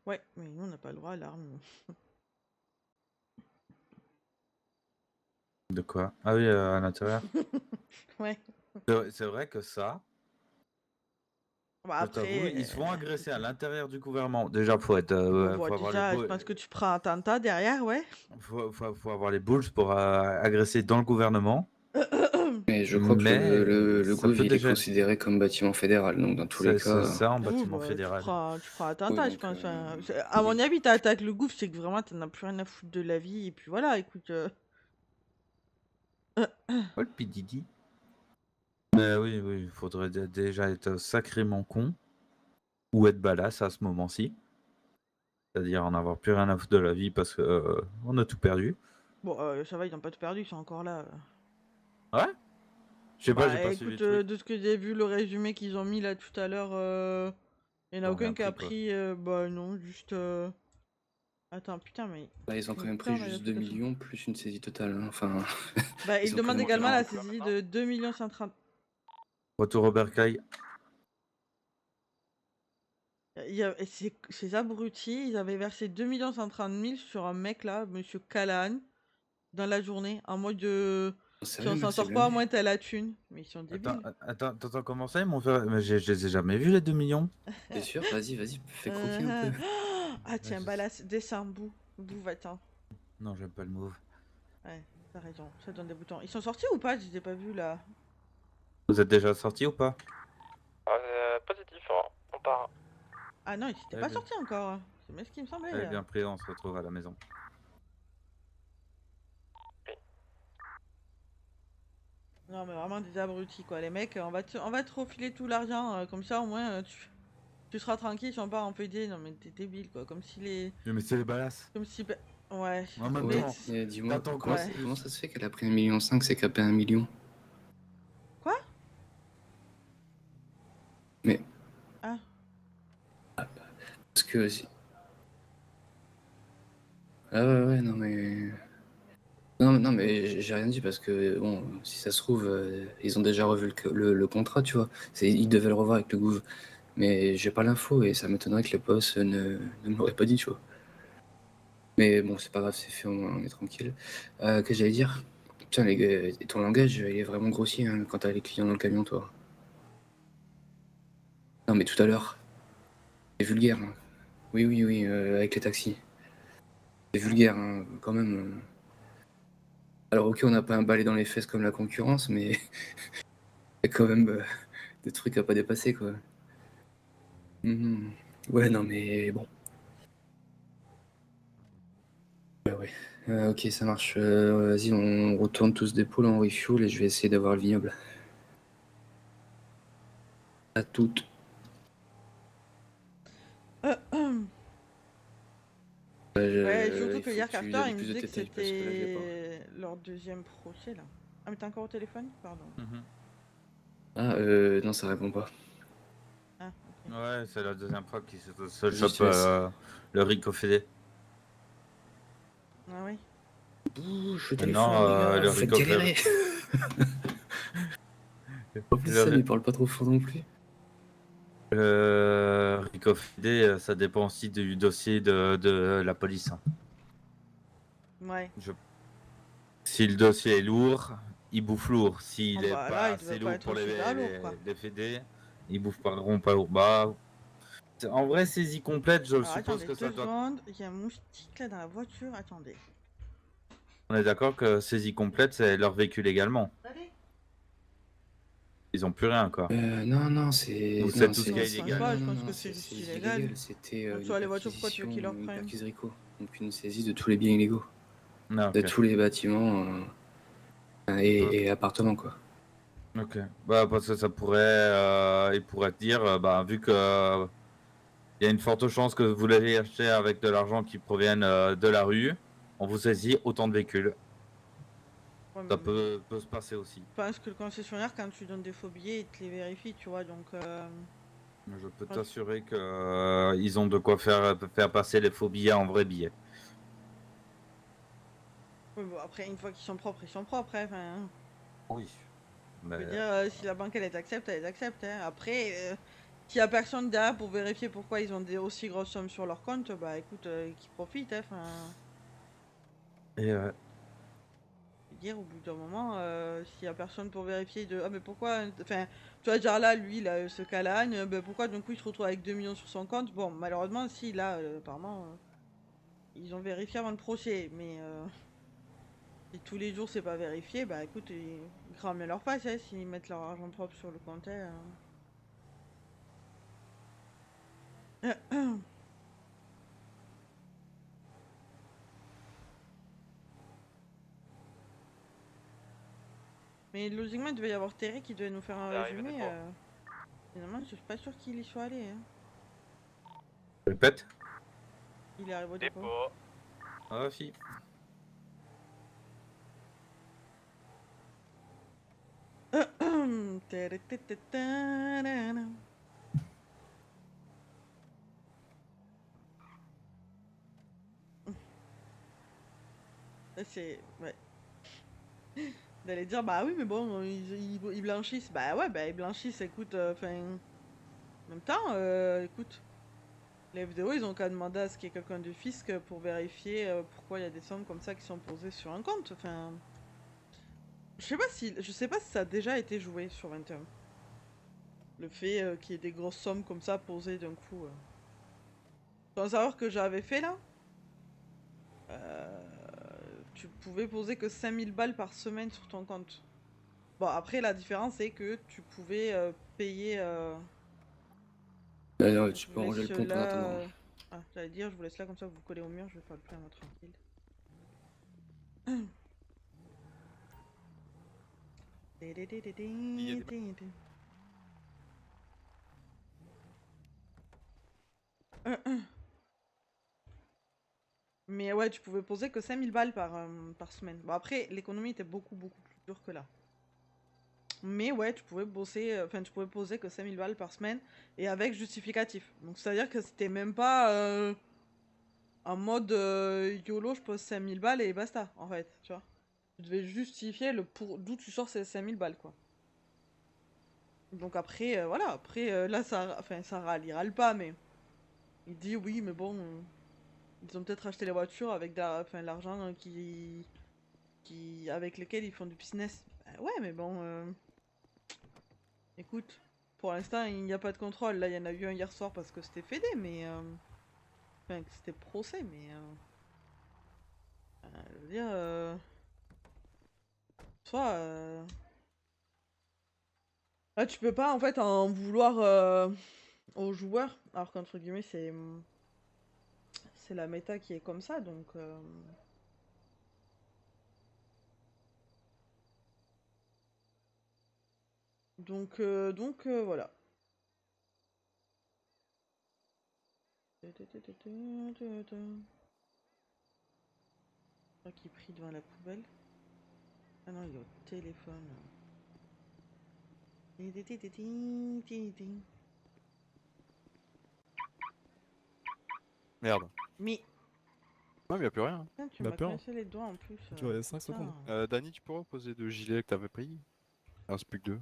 Ouais, mais nous on n'a pas le droit à l'arme. De quoi? Ah oui, à l'intérieur. Ouais. C'est vrai que ça, Bah je t'avoue, après. ils se font agresser à l'intérieur du gouvernement. Déjà, Bon, bah, faut avoir les déjà, je pense que tu prends un attentat derrière, ouais. faut avoir les balls pour agresser dans le gouvernement. Mais je crois que Mais le ça Gouv, peut il est déjà. considéré comme bâtiment fédéral, donc dans tous les C'est cas... ça en Oui, bâtiment bah, fédéral. tu prends Oui, attentat, je donc, pense. Hein. À mon oui. avis, t'attaques le gouffre, c'est que vraiment, t'en as plus rien à foutre de la vie. Et puis voilà, écoute. Oh, le pididi. Mais oui, il faudrait déjà être sacrément con ou être badass à ce moment-ci. C'est-à-dire en avoir plus rien à foutre de la vie parce que on a tout perdu. Bon, ça va, ils n'ont pas tout perdu, ils sont encore là. Ouais? Je sais pas, j'ai Bah pas suivi le écoute, truc. de ce que j'ai vu, le résumé qu'ils ont mis là tout à l'heure, il n'y en a Ils ont rien aucun qui a pris, quoi. pris. Bah non, juste. Attends, putain, mais. Bah, ils ont quand même pris juste 2 millions plus une saisie totale. Hein. Enfin, Bah, ils il ont demande clairement également la fait saisie de 2 130 Retour au bercail. Ces abrutis, ils avaient versé 2 130 000 sur un mec là, monsieur Callahan, dans la journée, en mode de. Si on s'en sort pas, au moins t'as la thune. Mais ils sont débiles. Attends, comment ça, ils m'ont fait. Mais je les ai jamais vus, les 2 millions. T'es sûr? Vas-y, fais croquer un peu. Ah tiens, je bah là, sais. descends, boue, va-t'en. Non, j'aime pas le move. Ouais, t'as raison, ça donne des boutons. Ils sont sortis ou pas? Je les ai pas vus là. Vous êtes déjà sortis ou pas? Positif, hein. On part. Ah non, ils étaient Eh pas bien. sortis encore. C'est bien ce qui me semblait. Eh bien, pris, on se retrouve à la maison. Non, mais vraiment des abrutis, quoi. Les mecs, on va te refiler tout l'argent, comme ça, au moins, tu seras tranquille, tu vas pas en payer. Non, mais t'es débile, quoi. Comme si les... Mais c'est les balasses. Comme si... Ouais. En même Mais... Ouais, temps, mais dis-moi, t'attends comment, quoi? Ouais. comment ça se fait qu'elle a pris 1,5 million, c'est qu'elle paie 1 million? Quoi? Mais, Ah. parce que... Ah ouais, non mais... Non, mais j'ai rien dit parce que, bon, si ça se trouve, ils ont déjà revu le contrat, tu vois. Ils devaient le revoir avec le gouv. Mais j'ai pas l'info et ça m'étonnerait que le boss ne me l'aurait pas dit, tu vois. Mais bon, c'est pas grave, c'est fait, on est tranquille. Que j'allais dire? Putain, les gars, ton langage, il est vraiment grossier hein, quand t'as les clients dans le camion, toi. Non, mais tout à l'heure, c'est vulgaire. Hein. Oui, avec les taxis. C'est vulgaire, hein, quand même. Alors, ok, on n'a pas un balai dans les fesses comme la concurrence, mais il y a quand même des trucs à pas dépasser, quoi. Mhm. Ouais, non, mais bon. Ouais. Ok, ça marche. Vas-y, on retourne tous des pôles en refuel et je vais essayer d'avoir le vignoble. À toutes. Ouais, surtout Il que faut hier, que tu lui Carter, donnes il me plus de disait que détails parce que là, je l'ai pas. c'était leur deuxième procès, là. Ah, mais t'es encore au téléphone? Pardon. Ah, non, ça répond pas. Ah, ok. Ouais, c'est la deuxième fois qu'il se Juste chope laisse. le Rico Fédé. Ah oui. Bouge le Maintenant, téléphone, les gars, le vous faites Rico galérer. En plus, Sam, il parle pas trop fort non plus. Le Rico Fédé, ça dépend aussi du dossier de la police. Hein. Ouais. Si le dossier est lourd, il bouffe lourd. Oh, S'il est bah là, pas il devait assez pas lourd être pour super lourd, quoi. les fédés, ils boufferont pas lourd. Bah, en vrai, saisie complète, je Alors, suppose attendez, que ça 2 doit. secondes. Il y a un moustique, là, dans la voiture. Attendez. On est d'accord que saisie complète, c'est leur véhicule également. Allez. Ils ont plus rien, quoi. Non, c'est. Ou c'est Non, tout ce c'est. qui est Non, je pense illégal. pas. Je pense que c'est juste C'est illégal. illégal. C'était Donc, une toi, les voitures, pourquoi tu veux perquisition, qu'ils leur une prennent? perquise RICO. Donc, une saisie de tous les biens illégaux. Non, De ok. tous les bâtiments et appartements, quoi. Ok. Bah, parce que ça pourrait. Il pourrait te dire, bah, vu que. Il y a une forte chance que vous l'ayez acheté avec de l'argent qui provienne de la rue, on vous saisit autant de véhicules. Ouais, Ça mais peut se passer aussi. je pense que le concessionnaire, quand tu donnes des faux billets, il te les vérifie, tu vois. Donc, Mais je peux Ouais. t'assurer que ils ont de quoi faire passer les faux billets en vrais billets. ouais, bon, après, une fois qu'ils sont propres, ils sont propres. Hein, enfin, Oui. je Mais veux dire, si la banque, elle les accepte, elle les accepte. Hein. Après, s'il y a personne derrière pour vérifier pourquoi ils ont des aussi grosses sommes sur leur compte, bah écoute, qu'ils profitent. Hein, enfin, et, je veux dire, au bout d'un moment, s'il y a personne pour vérifier de... Ah, mais pourquoi... Enfin, tu vois, genre là, lui, là, ce Callahan, bah, pourquoi d'un coup il se retrouve avec 2 millions sur son compte? Bon, malheureusement, si, là, apparemment, ils ont vérifié avant le procès, mais... Si tous les jours c'est pas vérifié, bah écoute, ils crament bien leur face, hein, s'ils mettent leur argent propre sur le compte. Mais logiquement, il devait y avoir Terry qui devait nous faire un C'est arrivé résumé. des fois. Finalement, je suis pas sûr qu'il y soit allé. Hein. répète. Il est arrivé au dépôt. Dépôt. Ah, si. C'est... Ouais. D'aller dire, bah oui, mais bon, ils blanchissent. Bah ouais, bah ils blanchissent, écoute, enfin... En même temps, écoute... Les vidéos, ils ont qu'à demander à ce qu'il y ait quelqu'un de fisc pour vérifier pourquoi il y a des sommes comme ça qui sont posées sur un compte. Enfin... Je sais pas si ça a déjà été joué sur 21. Le fait qu'il y ait des grosses sommes comme ça posées d'un coup. Sans savoir que j'avais fait là, tu pouvais poser que 5000 balles par semaine sur ton compte. Bon, après, la différence, c'est que tu pouvais payer... D'ailleurs, je tu vous peux ranger le laisse pompe en là... attendant. Ah, j'allais dire, je vous laisse là, comme ça vous collez au mur, je vais faire le plein, moi, tranquille. Mais ouais, tu pouvais poser que 5000 balles par semaine. Bon, après, l'économie était beaucoup plus dure que là. Mais ouais, tu pouvais bosser, tu pouvais poser que 5000 balles par semaine et avec justificatif. Donc, c'est-à-dire que c'était même pas en mode YOLO, je pose 5000 balles et basta, en fait, tu vois. Tu devais justifier d'où tu sors ces 5000 balles, quoi. Donc après, voilà, après, là, ça il râle pas, mais il dit oui, mais bon, ils ont peut-être acheté les voitures avec l'argent avec lequel ils font du business. Bah ouais, mais bon, écoute, pour l'instant, il n'y a pas de contrôle. Là, il y en a eu un hier soir parce que c'était fédé, mais que c'était procès, mais je veux dire, soit là, tu peux pas en fait en vouloir aux joueurs, alors qu'entre guillemets, c'est la méta qui est comme ça, donc. Donc voilà. Qui est pris devant la poubelle. Ah non, il est au téléphone. Merde. Mais Non, mais y a plus rien. putain, tu On a m'as peur. cassé les doigts en plus. Tu restes 5 secondes. Dani, tu peux reposer 2 gilets que t'avais pris? Il reste plus que 2.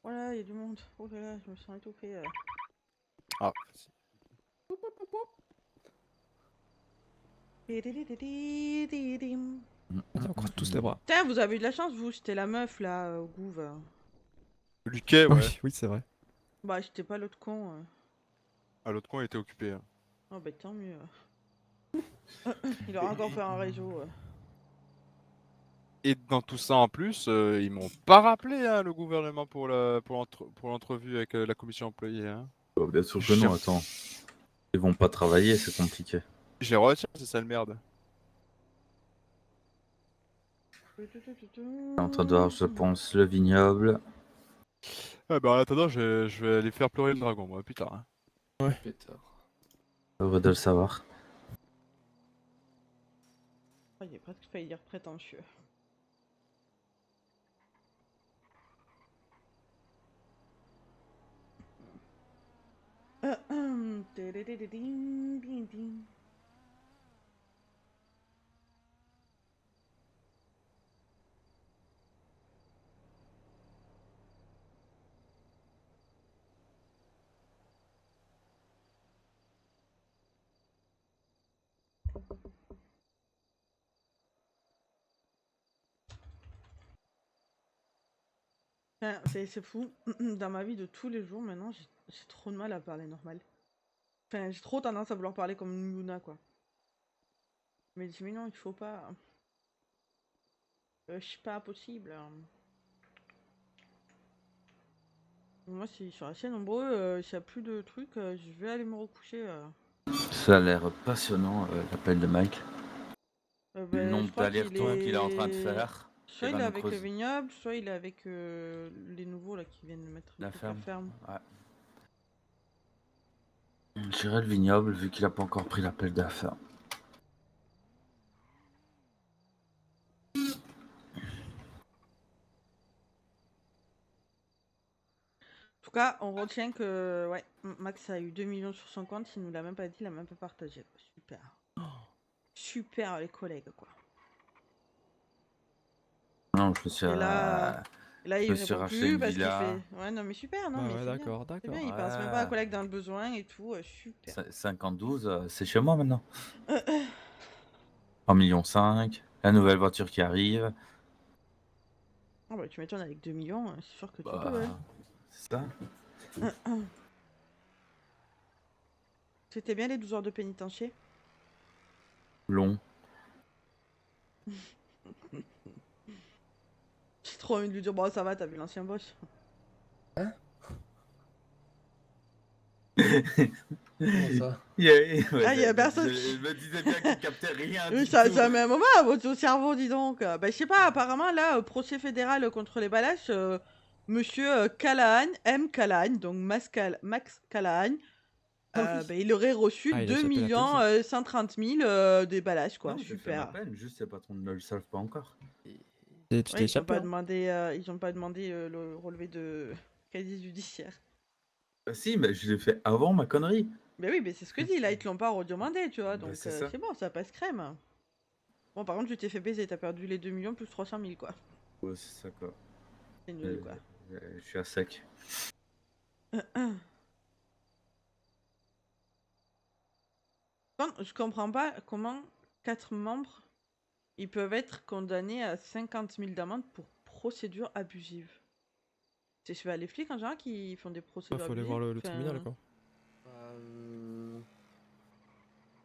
Voilà, il y a du monde. Oh là là, je me sens étouffée. Ah, On encore tous les bras. Tiens, vous avez eu de la chance, vous, j'étais la meuf là, au Gouv. Luquet, ouais. Oui, c'est vrai. Bah, j'étais pas l'autre con. Ah, l'autre coin était occupé. Hein. Oh bah tant mieux. Il aura encore fait un réseau. Et dans tout ça en plus, ils m'ont pas rappelé hein, le gouvernement pour l'entrevue avec la commission employée. Hein. Bah, bien sûr que non, attends. Ils vont pas travailler, c'est compliqué. Je les retiens, c'est ça le merde. En train de voir, je pense, le vignoble. Ah bah en attendant, je vais aller faire pleurer le dragon, moi, plus tard. Hein. Pétard. Heureux de le savoir. Oh, il est presque failli dire prétentieux. C'est fou. Dans ma vie de tous les jours, maintenant, j'ai trop de mal à parler normal. Enfin, j'ai trop tendance à vouloir parler comme une Luna, quoi. Mais je dis, mais non, il faut pas. C'est pas possible. Moi, si je suis assez nombreux, s'il n'y a plus de trucs, je vais aller me recoucher. Ça a l'air passionnant, l'appel de Mike. Le Ben, je nombre crois qu'il d'allers-retours qu'il est en train de faire. Soit il il va est nous avec le creuser. vignoble, soit il est avec les nouveaux là qui viennent mettre La le truc à ferme. ferme. Ouais. J'irai le vignoble vu qu'il a pas encore pris l'appel d'affaires. En tout cas, on retient que ouais, Max a eu 2 millions sur son compte, il nous l'a même pas dit, il a même pas partagé. Super. Super les collègues quoi. Non, je me suis. Et là, il me suis répond racheté plus une parce qu'il villa. fait. Ouais non mais super, non Bah mais ouais, c'est bien. d'accord, C'est d'accord. bien, il pense même pas à collègue dans le besoin et tout, super. 52, c'est chez moi maintenant. 3,5 millions. La nouvelle voiture qui arrive. Ah bah tu m'étonnes avec 2 millions, c'est sûr que tu Bah, peux. Hein. c'est ça. C'était bien les 12 heures de pénitencier. Long. J'ai trop envie de lui dire, bon ça va, t'as vu l'ancien boss. Comment ça? Ah, il y a personne Je qui- me disais bien qu'il captait rien Oui, du ça tout. met un moment à votre cerveau, dis donc. Bah, je sais pas, apparemment, là, procès fédéral contre les balaches, monsieur Callahan, M. Callahan, donc Max Callahan, bah, il aurait reçu Ah, il a 2 échappé la millions police. 130 000 des balaches, quoi. Non, j'ai fait ma Super. peine, juste ses patrons ne le savent pas encore. Et tu t'es Ouais, échappé, hein. ils ont pas demandé le relevé de casier judiciaire. Si, mais je l'ai fait avant ma connerie. Mais oui, mais c'est ce que dit, là, ils te l'ont pas redemandé, tu vois, Bah, donc c'est ça. c'est bon, ça passe crème. Bon, par contre, tu t'es fait baiser, t'as perdu les 2 millions plus 300 000, quoi. Ouais, c'est ça quoi. C'est nul, quoi. Je suis à sec. Je comprends pas comment 4 membres, ils peuvent être condamnés à 50 000 d'amende pour procédure abusive. C'est pas les flics en général qui font des Il procédures faut aller abusives. voir le Enfin, tribunal, quoi.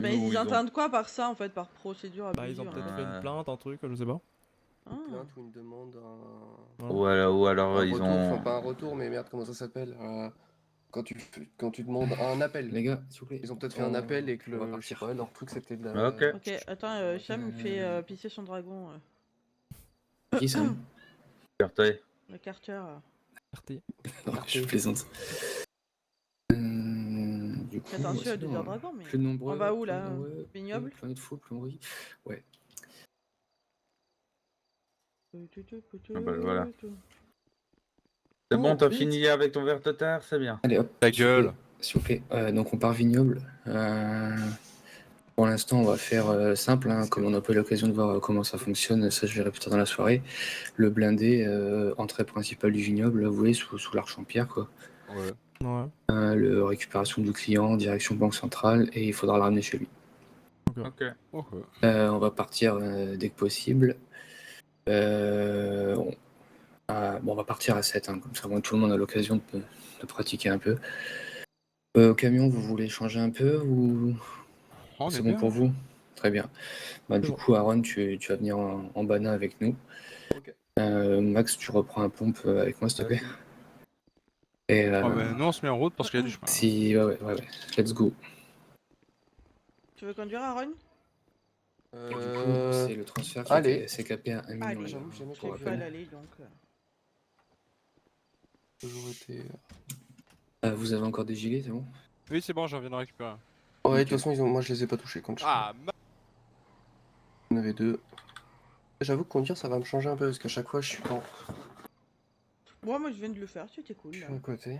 Mais Nous, ils ils ont- entendent quoi par ça, en fait, par procédure abusive? Bah, ils ont peut-être fait Ouais. une plainte, un truc, je sais pas. Ah. Une plainte ou une demande, Voilà. Ou alors un ils retour, ont. enfin pas un retour, mais merde, comment ça s'appelle? Quand tu demandes un appel. Les gars, s'il vous plaît. Ils ont peut-être fait un appel et que on va je sais partir. pas, leur truc c'était de la... Ok. Ok, attends, Cham il fait pisser son dragon, Qui ça? Carté. le Carter. RT. Non, je plaisante. Du coup, Fais attention à sinon, dire dragon, mais. plus nombreux. On va où, plus là? nombreux, Vignoble? Planète fou, plomberie. Ouais. Ah bah, voilà. C'est bon, t'as fini avec ton verre de terre, c'est bien. Allez hop. Ta s'il vous gueule. plaît, s'il vous plaît. Donc on part vignoble. Pour l'instant, on va faire simple, hein, comme on n'a pas eu l'occasion de voir comment ça fonctionne, ça je verrai plus tard dans la soirée. Le blindé, entrée principale du vignoble, là, vous voyez, sous l'arche en pierre, quoi. Ouais. Ouais. Le récupération du client, direction banque centrale, et il faudra le ramener chez lui. Ok. Ok. On va partir dès que possible. On va partir à 7, hein, comme ça tout le monde a l'occasion de pratiquer un peu. Au camion, vous voulez changer un peu ou On c'est est bon bien. pour vous? Très bien. Bah, du bon. coup, Aaron, tu vas venir en bana avec nous. Ok. Max, tu reprends un pompe avec moi, s'il te plaît. Et Ah bah, nous on se met en route parce qu'il y a du chemin. si, ouais. Let's go. Tu veux conduire, Aaron? Du coup, c'est le transfert qui allez. s'est capé à 1 million. Allez, là, j'avoue que j'ai jamais je vous il faut rappelle. aller, donc. Toujours été... Vous avez encore des gilets, c'est bon? Oui, c'est bon, j'en viens de récupérer un. Ouais, de toute façon, moi je les ai pas touchés quand je... Ah, Il y en avait 2. J'avoue que conduire ça va me changer un peu parce qu'à chaque fois je suis pas... Moi, je viens de le faire, c'était cool. Je Là. suis à côté.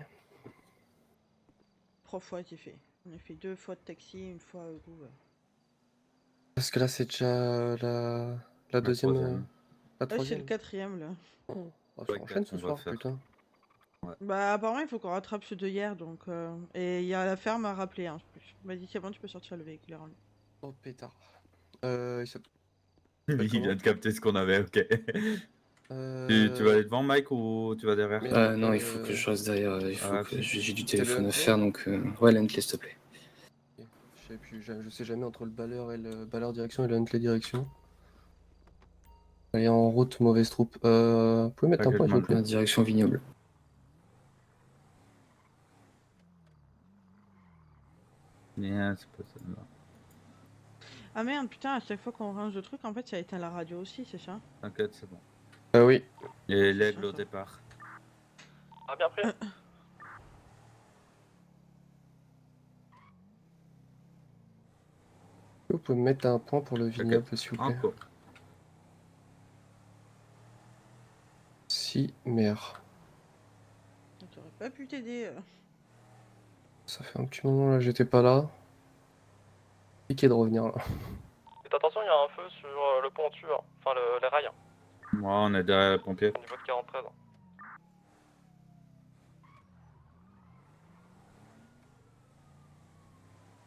3 fois, j'ai fait. On a fait 2 fois de taxi, 1 fois Uber. Parce que là c'est déjà la deuxième... troisième. La Là, c'est le troisième. 4ème, là. Oh, on va Ouais, faire enchaîne ce on va soir, faire. putain. Bah, apparemment, il faut qu'on rattrape ceux de hier, donc. Et il y a la ferme à rappeler, hein. Il m'a dit c'est bon, tu peux sortir le véhicule, Aaron. Oh pétard. Il s'appelle... Il vient de capter ce qu'on avait, ok. Euh... Tu vas aller devant, Mike, ou tu vas derrière? Mais- Non, il faut que je reste derrière. Il faut Ah, que ok. j'ai du C'était téléphone le à Huntly faire, donc ouais, l'Huntly, s'il te plaît. Je sais plus, je sais jamais entre le balleur et le balleur direction et le Huntly direction. Allez, en route, mauvaise troupe. Vous pouvez mettre un point, s'il vous plaît? Direction vignoble. Yeah, c'est pas ça. Non. Ah merde, putain, à chaque fois qu'on range le truc, en fait, ça a éteint la radio aussi, c'est ça? T'inquiète, c'est bon. Oui. Et l'aigle au départ. Ah, bien pris. Vous pouvez me mettre un point pour le vignoble, s'il vous plaît? Encore. Si, mère. J'aurais pas pu t'aider. Ça fait un petit moment là, j'étais pas là. Piqué de revenir là. Faites attention, il y a un feu sur le pont Tueur, enfin les rails, Moi, on est derrière les pompiers. au niveau de 43.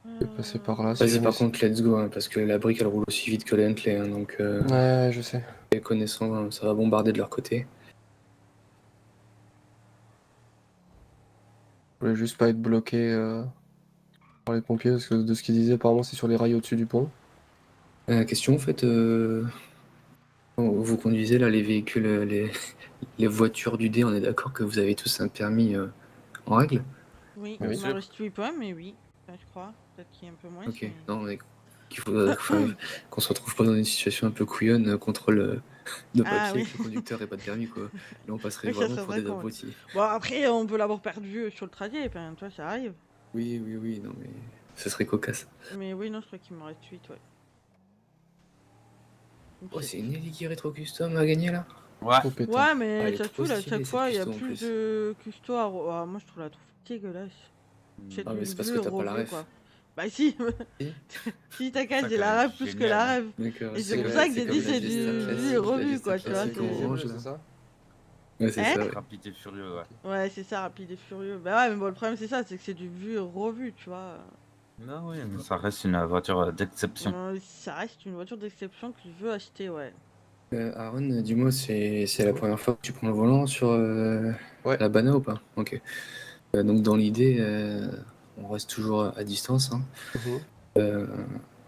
Je vais passer par là. Vas-y, jamais par c'est- contre, let's go, hein, parce que la brique, elle roule aussi vite que le Huntly, hein, donc Ouais, je sais. les connaissants, ça va bombarder de leur côté. Je voulais juste pas être bloqué par les pompiers parce que de ce qu'ils disaient, apparemment c'est sur les rails au-dessus du pont. Question, en fait, vous conduisez là les véhicules, les voitures du dé, on est d'accord que vous avez tous un permis en règle? Oui, Oui. il m'en reste 8 points, mais oui. enfin, je crois. Peut-être qu'il y a un peu moins. Ok, mais- non, mais qu'on se retrouve pas dans une situation un peu couillonne, contrôle de papier Ah oui. avec le conducteur et pas de permis, quoi. Là, on passerait Oui, ça vraiment pour serait des con, ouais. abrutis. Bon, après, on peut l'avoir perdu sur le trajet, enfin, toi, ça arrive. Oui, non, mais ce serait cocasse. Mais oui, non, je crois qu'il m'en reste 8, ouais. Oh, Ok. c'est une Ellie qui est rétro custom à gagner là? Ouais. Compétent. Ouais, Ah, mais elle est ça trop saoule, à stylée, chaque cette fois, il y a custo, en plus plus. de custo à... Ah, moi, je trouve la trop dégueulasse. C'est Ah, mais une c'est parce vue que t'as pas la revue, ref. quoi. Bah si, Si si t'inquiète, Ça, j'ai quand la même, rêve plus que génial, la hein. rêve. D'accord, Et c'est pour ouais, ça que j'ai comme dit la c'est gesta du classique, vue la revue, gesta quoi, tu vois. classique en C'est orange, bleu, là. c'est ça? Ouais, c'est Hein ça, ouais. Rapide et furieux, ouais. Ouais, c'est ça, rapide et furieux. Bah ouais, mais bon, le problème c'est ça, c'est que c'est du vue revue, tu vois. Non, oui, mais ça reste une voiture d'exception. Ça reste une voiture d'exception que je veux acheter, ouais. Aaron, dis-moi, c'est la première fois que tu prends le volant sur Ouais. la Bana ou pas? Ok. Donc dans l'idée, on reste toujours à distance, hein. Mhm.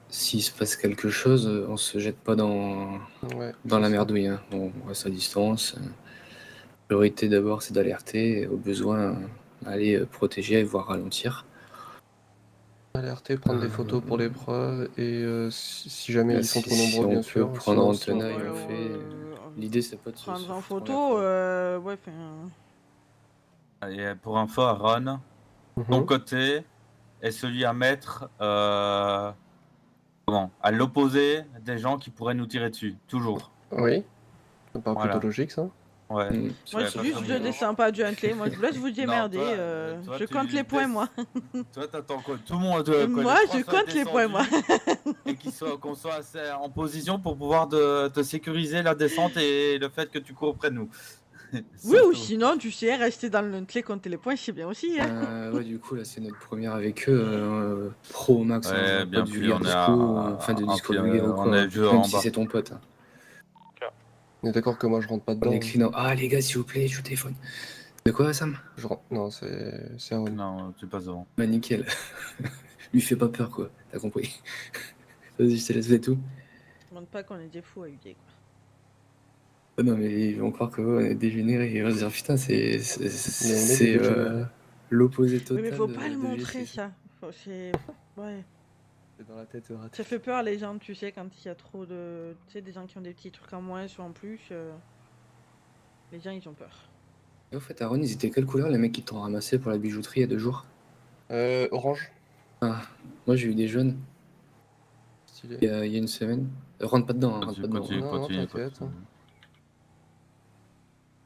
S'il se passe quelque chose, on se jette pas dans Ouais, la c'est ça. merdouille, hein. On reste à distance. Priorité d'abord, c'est d'alerter. Et au besoin, aller protéger, voire ralentir. Alerter, prendre des photos pour les preuves et si jamais Là, ils sont trop si nombreux, on bien peut sûr. prendre en Sinon, tenaille, bah on le alors, fait. L'idée, c'est pas de se prendre en foutre la photo, croix. ouais, enfin... Et pour info, Aaron, ton Mhm. côté est celui à mettre à l'opposé des gens qui pourraient nous tirer dessus. Toujours. Oui, ça me paraît Voilà. plutôt logique ça. Ouais. Moi, Ouais, je, parce juste, que- je descends pas du Huntley. Moi, je vous laisse vous Non, démerder. toi, Je tu compte les points, moi. Toi, t'attends que tout le monde, que Moi, les trois je soient compte les points, moi. descendus et qu'on soit assez en position pour pouvoir te sécuriser la descente et le fait que tu cours près de nous. Oui, ou Surtout. sinon, tu sais, rester dans le Huntley, compter les points, c'est bien aussi. Hein. Ouais, du coup, là, c'est notre première avec eux, pro au max, hein, Ouais, pas bien de plus, vulgaire on est disco, enfin de disco vulgaire ou on est quoi, le jeu même en si bas. c'est ton pote. Hein. On est d'accord que moi je rentre pas On dedans. est clean. Ah, les gars, s'il vous plaît, je vous téléphone. De quoi, Sam? Non, c'est Aaron. Non, tu passes devant. Bah, nickel. Lui fait pas peur, quoi, t'as compris. Vas-y, je te laisse faire tout. Je demande pas qu'on est des fous à UD, quoi. Ah non, mais ils vont croire qu'on est dégénérés. Ils vont se dire, putain, Mais on est c'est des dégénérés. l'opposé Oui, mais total faut pas le de montrer, GC. ça. C'est... Ouais. C'est dans la tête, c'est raté. Ça fait peur, les gens, tu sais, quand il y a trop de... Tu sais, des gens qui ont des petits trucs en moins ou en plus. Les gens, ils ont peur. Et au fait, Aaron, ils étaient quelle couleur, les mecs qui t'ont ramassé pour la bijouterie il y a 2 jours? Orange. Ah, moi j'ai eu des jaunes Stylé. il y a une semaine. Rentre pas dedans, hein, rentre pas dedans. Continue, Non, continue. t'inquiète.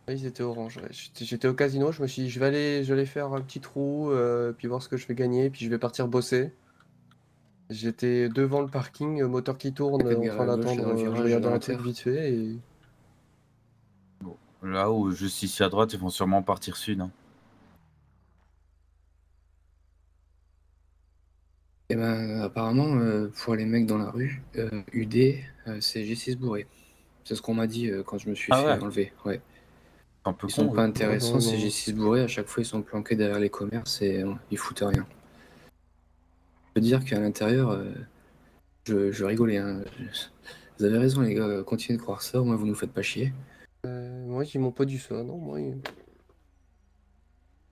Ouais, ils étaient orange. Ouais. J'étais au casino, je me suis dit je vais aller faire un petit trou, puis voir ce que je vais gagner, puis je vais partir bosser. J'étais devant le parking, moteur qui tourne, Peut-être en garer train à gauche, d'attendre, dans le je virage, regardais dans un la truc terre. vite fait et. Là où juste ici à droite, ils vont sûrement partir sud. Hein. Et ben apparemment, pour les mecs dans la rue, UD, c'est G6 bourré. C'est ce qu'on m'a dit quand je me suis Ah fait ouais. enlever. Ouais. C'est un peu Ils sont con. pas eux. intéressants, non, ces non. G6 bourrés, à chaque fois ils sont planqués derrière les commerces et ils foutent rien. Je peux dire qu'à l'intérieur, je rigolais. Hein. Vous avez raison les gars, continuez de croire ça, au moins vous nous faites pas chier. Moi, ils m'ont pas dit ça, non, moi.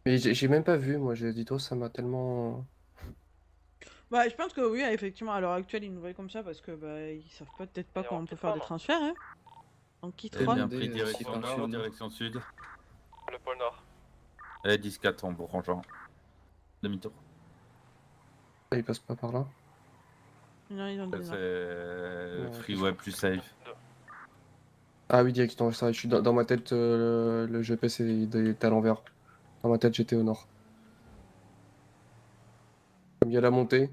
Mais j'ai même pas vu, moi, j'ai dit, toi, ça m'a tellement. Bah, je pense que oui, effectivement, à l'heure actuelle, ils nous voient comme ça parce que bah, ils savent peut-être pas Et comment on on peut quitte faire pas, des non. transferts. Hein. On quitte J'ai bien Ron. pris direction si, par nord, sud. direction sud. Le pôle Nord. Et 10-4 en branchant. Demi-tour. Ah, ils passent pas par là. Non, ils ont Ça, des noms. c'est Ouais, freeway plus safe. Ah oui, directement, ça, je suis dans ma tête, le GPS est à l'envers. Dans ma tête, j'étais au nord. Comme il y a la montée.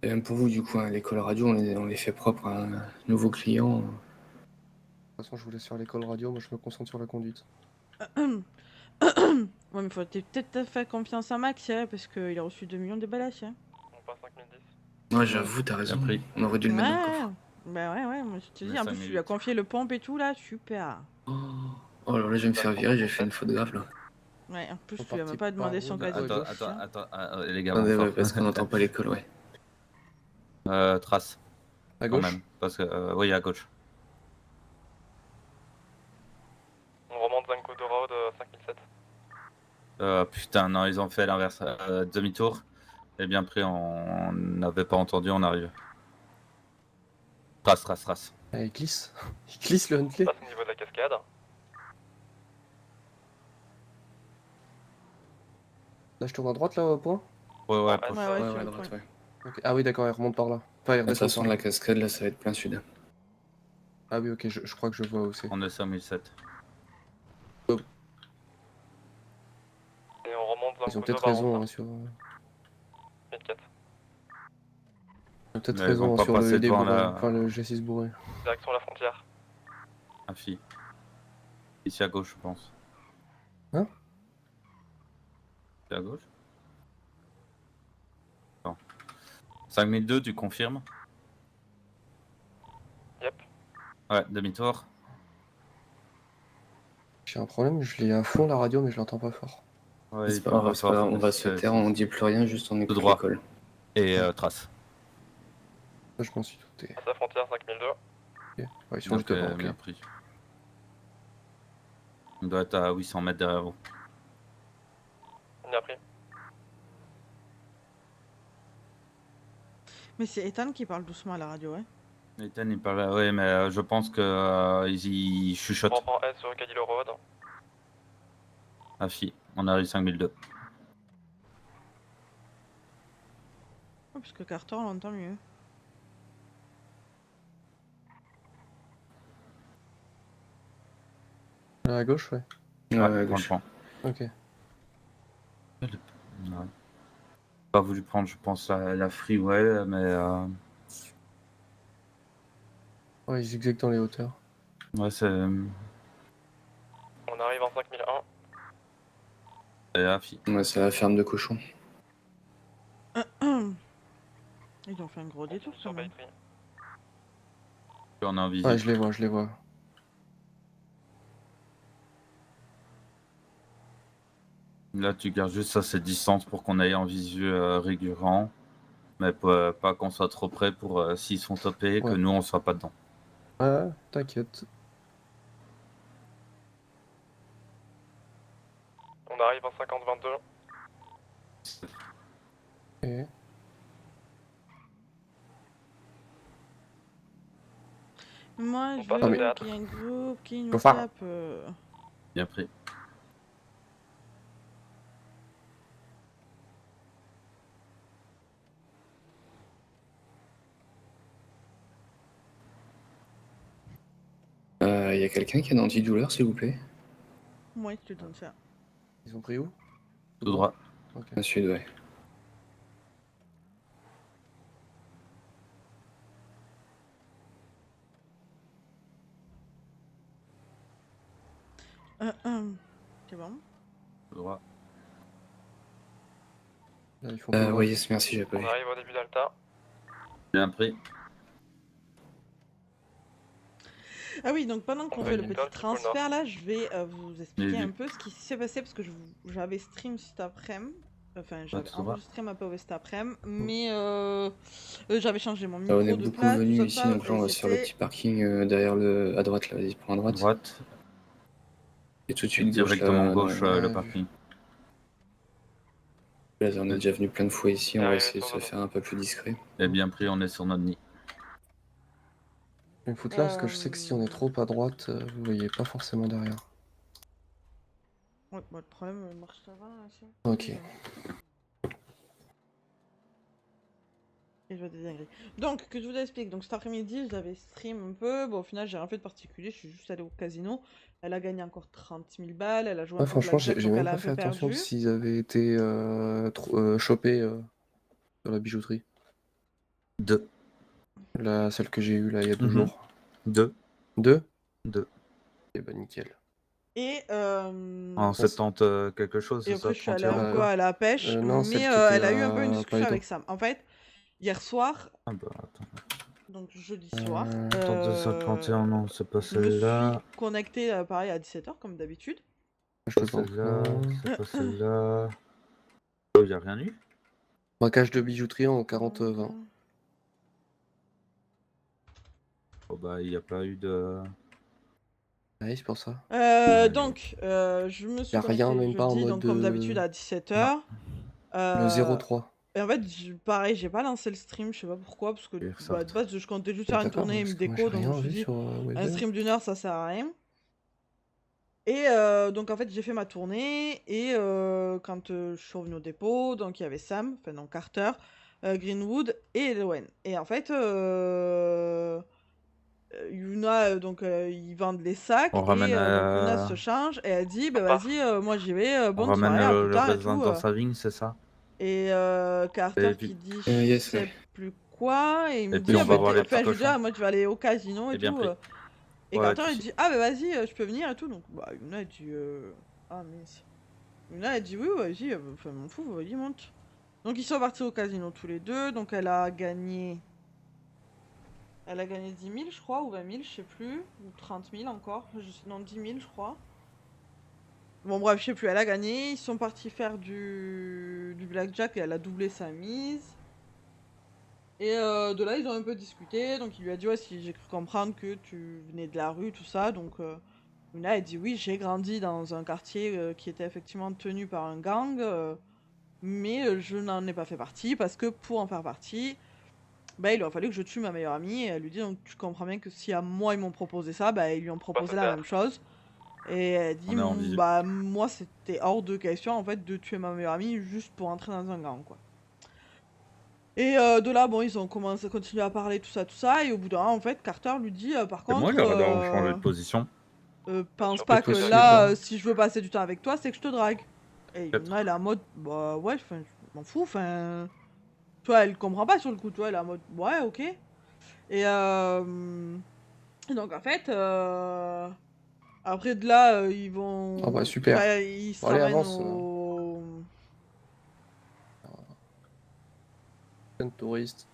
Et même pour vous, du coup, hein, l'école radio, on les fait propre à un nouveau client. De toute façon, je vous laisse faire l'école radio, moi je me concentre sur la conduite. Ouais, mais faut peut-être faire confiance à Max, hein, parce qu'il a reçu 2 millions de ballaches. Hein. On passe 5010. Moi, j'avoue, t'as raison. Bien pris. On aurait dû le mettre dans le coffre. Bah ouais, moi je te dis, Mais en ça plus, tu lui as mérite. confié le pompe et tout là, super. Oh, alors là, je vais me faire virer, j'ai fait une faute grave là. Ouais, en plus, Faut tu lui as même partir pas demandé par son où, là? casier. Attends, les gars, Attendez, bon, ouais, fort. parce qu'on n'entend pas l'école, ouais. Trace, À quand gauche? même. Parce que, oui, à gauche. On remonte Zanko de Road Putain, non, ils ont fait l'inverse. Demi-tour. Et bien pris, on n'avait pas entendu, on arrive. Trace. Ah, il glisse. Il glisse le Huntley. Passe au niveau de la cascade. Là, je tourne à droite, là, au point. Ouais, Ouais, proche. Ouais, Ouais, sur ouais, le droite, point. ouais. Ok. Ah oui, d'accord, il remonte par là. Enfin, il De toute redescend façon, par là. la cascade, là, ça va être plein sud. Ah oui, ok, je crois que je vois où c'est. On est 5007. Et on remonte dans Ils ont le peut-être couteau raison Baron, hein, sur. 1004. Ils ont peut-être Mais ils vont raison pas sur le passer UD devant bourré. la- Enfin, le G6 bourré. Direction la frontière. Un fille. Ici à gauche, je pense. Hein? Ici à gauche? Non. 5002, tu confirmes? Yep. Ouais, demi-tour. J'ai un problème, je l'ai à fond la radio, mais je l'entends pas fort. Ouais, C'est il pas prend grave, pas c'est pas grave, fort. on va se taire, on dit plus rien, juste on écoute droit. les calls. Et trace. Ça, je m'en suis douté. Passe la frontière 5002. Ok. Ouais, ils sont Donc, juste devant, ok. bien pris. On doit être à 800 mètres derrière vous. Bien pris. Mais c'est Ethan qui parle doucement à la radio, ouais. Ethan, il parle. Ouais, mais je pense que ils chuchotent. On prend S sur Cadillo Road. Ah, fille. On arrive 5002. Oh, parce que Carter, on l'entend mieux. Là, à gauche, ouais. Ouais, Ouais, ouais, prends le gauche. point. Ok. Ouais. Pas voulu prendre, je pense, la freeway, mais Ouais, ils zigzaguent dans les hauteurs. ouais, c'est On arrive en 5001. la fille. Ouais, c'est la ferme de cochon. Ils ont fait un gros détour Sur quand même. Baytree. On est en visite. Ouais, je les vois, je les vois. Là, tu gardes juste assez de distance pour qu'on aille en visu récurrent, mais pas qu'on soit trop près pour s'ils sont topés, que Ouais. nous on soit pas dedans. Ouais, t'inquiète. On arrive en 5022. Ok. Moi, On je passe au veux théâtre. qu'il y ait un groupe qui nous Faut faire. tape. Bien pris. Y a quelqu'un qui a un antidouleur, s'il vous plaît? Moi, je te donne ça. Ils ont pris où? Tout droit. Ok. Un sud, ouais. C'est bon. Tout droit. Là, ils font Ouais, yes, merci, j'ai pas On vu. arrive au début d'Alta. Bien pris. Ah oui, donc pendant qu'on Ouais, fait le Lincoln, petit Triple Nord. transfert là, je vais vous expliquer J'ai un vu. peu ce qui s'est passé parce que j'avais stream cet après-midi. Enfin, j'avais tout va. enregistré ma POV cet après-midi, mais j'avais changé mon Ah, micro on est de beaucoup place, venus tout ici, ça, donc là on va se faire le c'était- petit parking derrière le. À droite là, vas-y, prends à droite. Droite. Et tout de Et suite gauche directement là. gauche dans- le ouais, parking. Là, on est déjà venu plein de fois ici, on va Ouais, essayer de sur se le faire un peu plus discret. Et bien pris, on est sur notre nid. Je vais me foutre là parce que je sais que si on est trop à droite, vous voyez pas forcément derrière. Ouais, bah, le problème, marche ça va, là, ça. Ok. Et je vois des dingueries. Donc, que je vous explique. Donc, cet après-midi, j'avais stream un peu. Bon, au final, j'ai rien fait de particulier. Je suis juste allée au casino. Elle a gagné encore 30 000 balles. Elle a joué un Ouais, peu franchement, blackjack, j'ai donc même elle a pas un fait peu attention perdu. s'ils avaient été chopés sur la bijouterie. 2. Celle que j'ai eue là il y a 2 Mhm. jours. 2. 2? 2. Eh bah nickel. Et, En 70 quelque chose, et c'est ça? après, je suis allée 31? un peu à la pêche. non, Mais celle qui était elle a eu un peu une à discussion Paletto. avec Sam. En fait, hier soir, Ah bah attends. donc jeudi soir, 3251, non, c'est pas je me suis celle-là. connectée pareil à 17h comme d'habitude. Je Pas te comprends. celle-là. C'est pas celle-là. Oh, y a rien eu? Braquage de bijouterie en 40-20. Oh bah, y a pas eu de. Ouais, c'est pour ça. Donc, je me suis Y a rien, connectée même pas en jeudi, mode donc comme d'habitude à 17h. le 03. Et en fait, pareil, j'ai pas lancé le stream, je sais pas pourquoi, parce que Airsoft. de base, je comptais juste faire une D'accord, tournée et me parce que moi, déco, j'ai donc je me rien suis vu dit, sur un Weber. stream d'1 heure, ça sert à rien. Et donc en fait, j'ai fait ma tournée, et quand je suis revenue au dépôt, donc il y avait Sam, enfin non, Carter, Greenwood et Elowen. Et en fait, Yuna, donc ils vendent les sacs, On et ramène, donc Yuna se change, et elle dit, bah vas-y, moi j'y vais, on bonne ramène soirée, à plus le tard et raisin tout. dans sa vigne, c'est ça? Et Carter Et puis, qui dit Yes, je sais ouais. plus quoi, et il me et dit puis on va bah, voir les enfin petits je lui dis cochons. moi je vais aller au casino et C'est bien tout. pris. Et Ouais, Carter tu il sais. dit ah bah vas-y je peux venir et tout, donc bah Yuna elle dit ah mince. Yuna elle dit oui vas-y, enfin m'en fous, vas-y monte. Donc ils sont partis au casino tous les deux, donc elle a gagné 10 000 je crois, ou 20 000 je sais plus, ou 30 000 encore, non 10 000 je crois. Bon bref, je sais plus, elle a gagné, ils sont partis faire du blackjack et elle a doublé sa mise. Et de là, ils ont un peu discuté, donc il lui a dit ouais, si j'ai cru comprendre que tu venais de la rue, tout ça, donc Yuna elle dit oui, j'ai grandi dans un quartier qui était effectivement tenu par un gang, mais je n'en ai pas fait partie, parce que pour en faire partie, bah il aurait fallu que je tue ma meilleure amie, et elle lui dit donc tu comprends bien que si à moi ils m'ont proposé ça, bah ils lui ont proposé la même chose. Et elle dit, On est en visu. bah moi c'était hors de question en fait de tuer ma meilleure amie juste pour entrer dans un gang quoi. Et de là bon ils ont commencé à continuer à parler tout ça et au bout d'un moment en fait Carter lui dit par C'est moi contre qui aurais dû changer de position. pense Sûr pas que que possible, là hein. si je veux passer du temps avec toi c'est que je te drague. Et Peut-être. Yuna elle est en mode bah ouais je m'en fous, enfin tu vois elle comprend pas sur le coup, tu vois elle est en mode ouais ok. Et donc en fait après de là, ils vont. Ah bah super. Enfin, ils se Bon, allez, ramènent avance. au. Jeune touriste.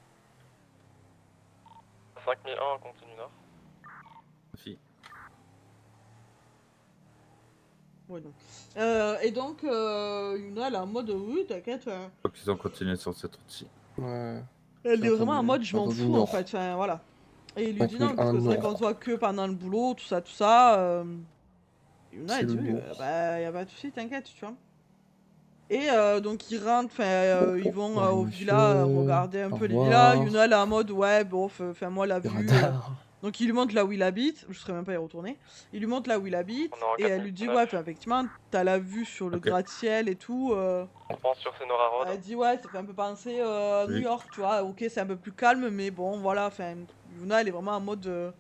5001 en continu nord. Si. Ouais, non. Et donc, Yuna, elle est en mode oui, t'inquiète. Faut qu'ils ont continué sur cette route-ci. Ouais. Elle est vraiment en Entendu. mode je m'en Entendu fous en nord. fait. Enfin, voilà. Et il lui dit non, parce 5001 que c'est vrai nord. qu'on se voit que pendant le boulot, tout ça. Yuna, C'est elle dit le oui, lourd. bah, y a pas de soucis, t'inquiète, tu vois. Et donc ils rentrent, ils vont Bonjour, au monsieur. villa regarder un Au peu les villas. revoir. Yuna elle est en mode ouais bof, moi la Le vue. radar. Donc il lui montre là où il habite, je serais même pas y retourner. Il lui montre là où il habite On est en et elle lui dit 409. ouais effectivement t'as la vue sur le Ok. gratte-ciel et tout. On pense sur Senora Road. Elle dit ouais ça fait un peu penser à New Oui. York, tu vois. Ok c'est un peu plus calme mais bon voilà, Yuna elle est vraiment en mode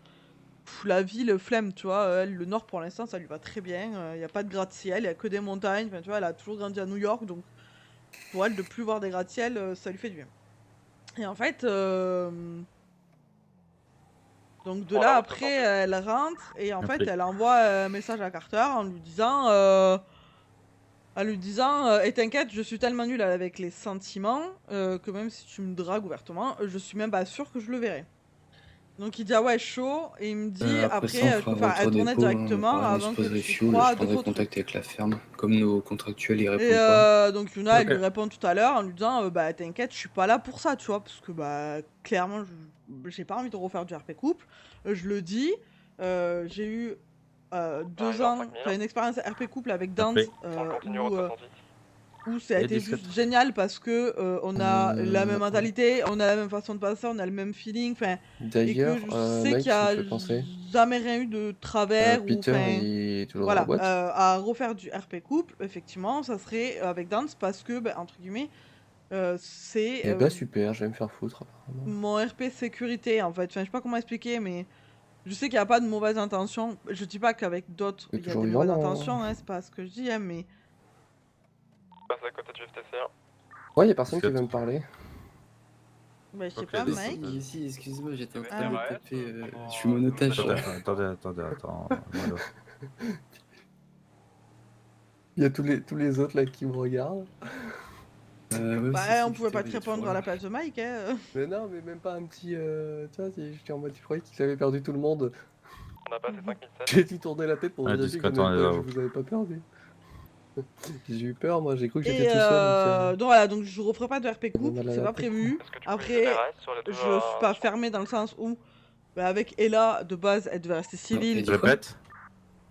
la ville flemme, tu vois. Elle, le nord pour l'instant ça lui va très bien. Y a pas de gratte-ciel, y a que des montagnes. Enfin tu vois elle a toujours grandi à New York donc pour elle de plus voir des gratte-ciel ça lui fait du bien. Et en fait donc de On là la après représente. elle rentre et en fait Après. elle envoie un message à Carter en lui disant et t'inquiète je suis tellement nulle avec les sentiments que même si tu me dragues ouvertement je suis même pas sûre que je le verrai. Donc il dit ah ouais chaud et il me dit Après ça, on après je fera peux faire retour être honnête dépôt, hein, directement pareil, moi, je avant que poserai tu fuel, crois je de prendrai faux trucs. contact avec la ferme, comme nos contractuels ils Et répondent pas. donc Yuna elle Ok. lui répond tout à l'heure en lui disant bah t'inquiète je suis pas là pour ça tu vois, parce que bah clairement j'ai pas envie de refaire du RP couple. Je le dis, j'ai eu 2 ans, une expérience RP couple avec Dante On continue au 68. où ça a Et été 17. juste génial parce que on a la même mentalité, on a la même façon de passer, on a le même feeling, et D'ailleurs, que je sais mec, qu'il y ça me a fait penser. jamais rien eu de travers ou Peter, il est toujours dans la voilà, boîte. à refaire du RP couple, effectivement, ça serait avec Dance parce que, entre guillemets, c'est Eh bah super, je vais me faire foutre apparemment. mon RP sécurité en fait. Enfin, je sais pas comment expliquer, mais je sais qu'il n'y a pas de mauvaise intention. Je dis pas qu'avec d'autres C'est il y a toujours des vivant, mauvaises non. intentions, hein, c'est pas ce que je dis, hein, mais. Passe à côté du FTC1. Ouais, y'a personne qui Peut-être. veut me parler. Bah, je sais Ok, pas, des- mec. Si, excuse-moi, j'étais en Ah. train de taper, je suis monotage. Attends. Voilà. Il y a tous les autres là qui me regardent. Ouais, Bah, c'est on pouvait que pas te t'avais répondre trop à la là. place de Mike, hein. Mais non, mais même pas un petit. Tu vois, j'étais en mode, tu croyais qu'ils avaient perdu tout le monde. On a passé 5007. J'ai dû tourner la tête pour Ah, vérifier que disque, attends, je là-haut. vous avais pas perdu. J'ai eu peur, moi, j'ai cru que Et j'étais tout seul. donc voilà, donc je referai pas de RP couple, On a la c'est pas latte. prévu. Est-ce que tu peux Après, utiliser les restes sur les deux, je suis pas fermée dans le sens où, avec Ella, de base, elle devait rester civile. et Je répète.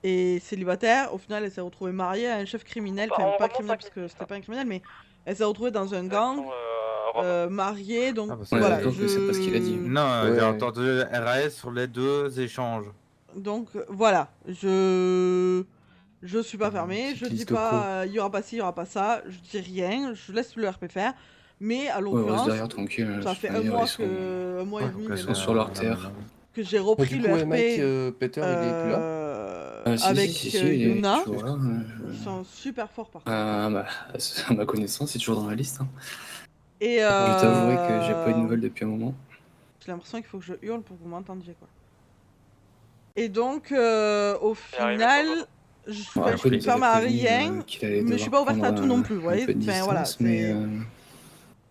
et célibataire. Au final, elle s'est retrouvée mariée à un chef criminel. Bah, Enfin, on pas remonte criminel 5 parce que minutes, c'était hein. pas un criminel, mais elle s'est retrouvée dans un gang, mariée. Donc Ah, bah, c'est- voilà, d'accord, mais c'est pas ce qu'il a dit. Non, Ouais. j'ai entendu RAS sur les 2 échanges. Donc voilà, je suis pas fermée, Petite je dis liste de pas il y aura pas ci, il y aura pas ça, je dis rien, je laisse le RP faire. Mais à Ouais, reste l'occurrence, derrière tranquille. ça de fait toute un manière, mois ils sont- un mois et Ouais, demi donc, ils même, sont sur leur terre. que j'ai Bah, repris du le coup, RP Mike, Peter, il est plus là. Si, avec si, il est Yuna. toujours là. Ils sont super forts par contre. Ah, bah, à ma connaissance, c'est toujours dans la liste. Hein. Et Je t'avouerai que j'ai pas eu de nouvelles depuis un moment. j'ai l'impression qu'il faut que je hurle pour que vous m'entendiez quoi. Et donc au final, je suis Bon, pas après, il nous ferme avait à prévenu, rien, qu'il allait mais je suis devoir pas ouverte à prendre tout non plus, vous un voyez. peu de Enfin voilà, distance, mais c'est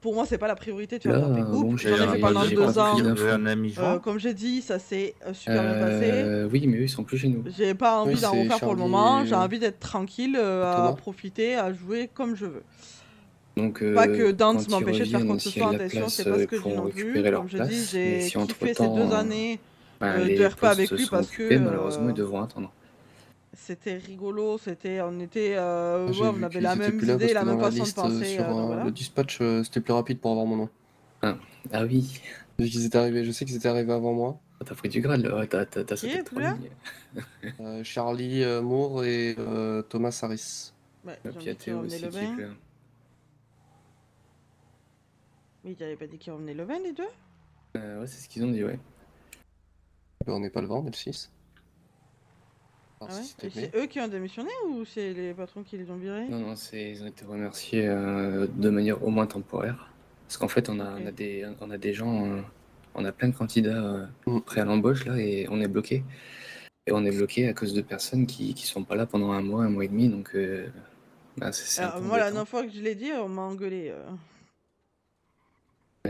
pour moi c'est pas la priorité de faire là, le RP couple. bon, J'en ai fait j'ai- pendant j'ai 2 pas ans. pris d'infos. un ami joint. Comme j'ai dit, ça s'est super bien passé. Oui, mais eux, ils sont plus chez nous. J'ai pas envie Oui, d'en c'est refaire pour le Charlie moment. et- J'ai envie d'être tranquille, à Thomas. profiter, à jouer comme je veux. Donc, Pas que Dance quand ils m'empêchait de faire quoi reviennent, que ce s'il y soit, a de la attention, place, c'est pas ce que ils je dis pourront non plus. récupérer leur Comme je place. dis, Mais j'ai si kiffé ces entre-temps, 2 années de les RP avec postes lui sont parce occupés, que malheureusement, ils devront attendre. c'était rigolo, on était, J'ai ouais, on vu avait qu'ils la étaient même plus là idée, parce la que même dans la façon de liste penser, sur donc voilà. le dispatch, c'était plus rapide pour avoir mon nom. Ah oui, Vu qu'ils étaient arrivés, je sais qu'ils étaient arrivés avant moi. t'as pris du grade, là. Ouais, t'as Qui sauté est de plus 3 là lignes. Charlie Moore et Thomas Harris. Ouais, Et ils ont puis, il y a dit qu'ils Théo revenaient aussi le qui est 20. plus là. Mais ils avaient pas dit qu'ils revenaient le 20 les deux? Ouais, c'est ce qu'ils ont dit, ouais. Ben, on n'est pas le 20, on est le 6. Ah Alors, ouais? si c'était Et c'est mai. eux qui ont démissionné ou c'est les patrons qui les ont virés? Non, non, ils ont été remerciés de manière au moins temporaire. Parce qu'en fait, on a Ok. des gens, on a plein de candidats prêts à l'embauche, là, et on est bloqué. Et on est bloqué à cause de personnes qui sont pas là pendant un mois et demi, donc bah, c'est un Alors, peu moi, la embêtant. dernière fois que je l'ai dit, on m'a engueulé.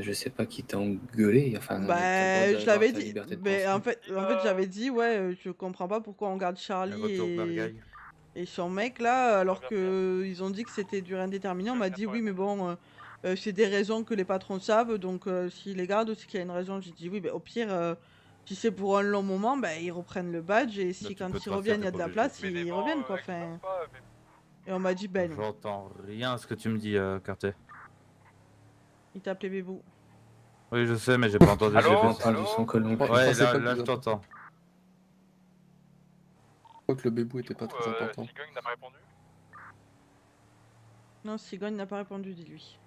Je sais pas qui t'a engueulé, enfin, t'as le droit Bah, je d'avoir l'avais ta dit. liberté de Mais penser. en fait, j'avais dit, ouais, je comprends pas pourquoi on garde Un Charlie retour Bergaille. et son mec là, alors que ils ont dit que c'était durée indéterminée. On m'a dit, oui, mais bon, c'est des raisons que les patrons savent, donc s'ils les gardent ou s'il y a une raison, j'ai dit, oui, bah, au pire, si c'est pour un long moment, bah, ils reprennent le badge et si tu quand peux ils te rassurer, reviennent, il y a t'es de la pas place, obligé. ils reviennent quoi. Enfin... Et on m'a dit, ben non. J'entends rien à ce que tu me dis, Carter. Il t'a appelé Bébou. Oui, je sais, mais j'ai pas entendu. Allô j'ai J'ai fait pas ça. entendu son col non plus. Ouais. Ouais, pensais pas là que je vous t'entends. Je crois que le bébou était pas très important. Cigogne n'a pas répondu. Non, Cigogne n'a pas répondu, dis-lui.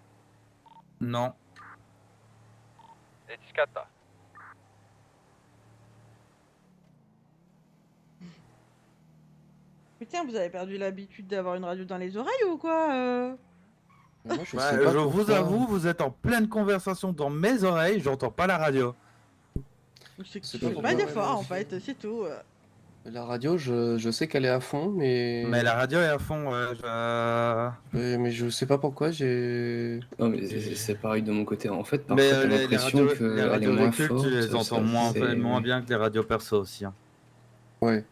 Non. Et 10-4 là. Putain, vous avez perdu l'habitude d'avoir une radio dans les oreilles ou quoi Mais moi, je Bah, sais pas je vous pourquoi. avoue, vous êtes en pleine conversation dans mes oreilles, j'entends pas la radio. C'est que C'est tu pas fais pour pas moi, d'efforts ouais, en fait, c'est tout. La radio, je sais qu'elle est à fond, mais... Mais la radio est à fond, ouais. Mais je sais pas pourquoi, j'ai... Non, mais c'est pareil de mon côté. En fait, Mais parfois, t'as les l'impression les qu'elle est radios moins véhicules, forte. tu les entends moins, c'est- moins bien que les radios perso aussi. Hein. Ouais.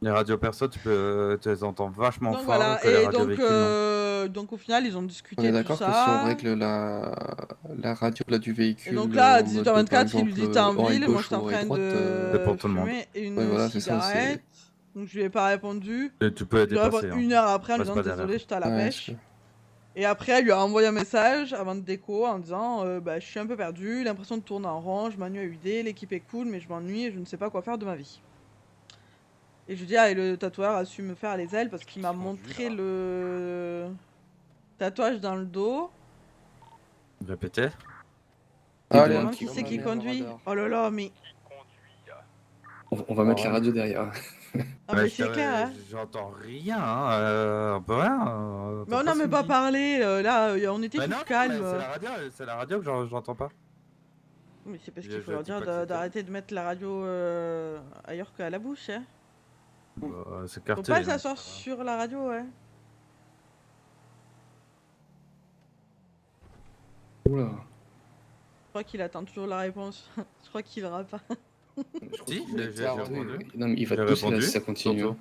Les radios perso, tu les entends vachement Donc fort voilà, que les et radios véhicules, non. donc au final ils ont On discuté est tout d'accord que si on ça. règle la radio là, du véhicule... Et donc là, à en mode, par 18h24, il lui dit exemple, t'es en oreille ville, moi gauche j'étais en ou oreille train droite, C'est pour de tout le monde. fumer une Ouais, voilà, c'est ça, cigarette. Donc je lui ai pas répondu. Et tu peux les Je lui ai répondu dépasser. Hein. une heure après en lui Passe disant pas derrière. désolé, j'étais à la Ouais, pêche. Et après, elle lui a envoyé un message avant de déco en disant bah, je suis un peu perdu, l'impression de tourner en rond, je m'ennuie à UD, l'équipe est cool, mais je m'ennuie et je ne sais pas quoi faire de ma vie. Et je lui dis ah, et le tatoueur a su me faire les ailes parce qu'il m'a montré le tatouage dans le dos. Répétez. Ah, Allez, allez, Demande un qui petit c'est qui moment, conduit. radar. Oh là là, mais. On va mettre Ah, la radio derrière. Ah, mais c'est clair, hein. J'entends rien, on peut rien. Mais on n'a même pas parlé, là, on était Mais tous non, calmes. c'est la radio que j'entends pas. Mais c'est parce Je- qu'il faut je leur dis dire pas que c'était- d'arrêter de mettre la radio ailleurs qu'à la bouche, hein. C'est Faut Carter. pas hein. s'asseoir sur la radio, ouais. Oula. Je crois qu'il attend toujours la réponse. Je crois qu'il verra pas. Si, j'ai clairement, répondu. Non, mais il va J'ai te pousser là répondu, si ça continue. surtout.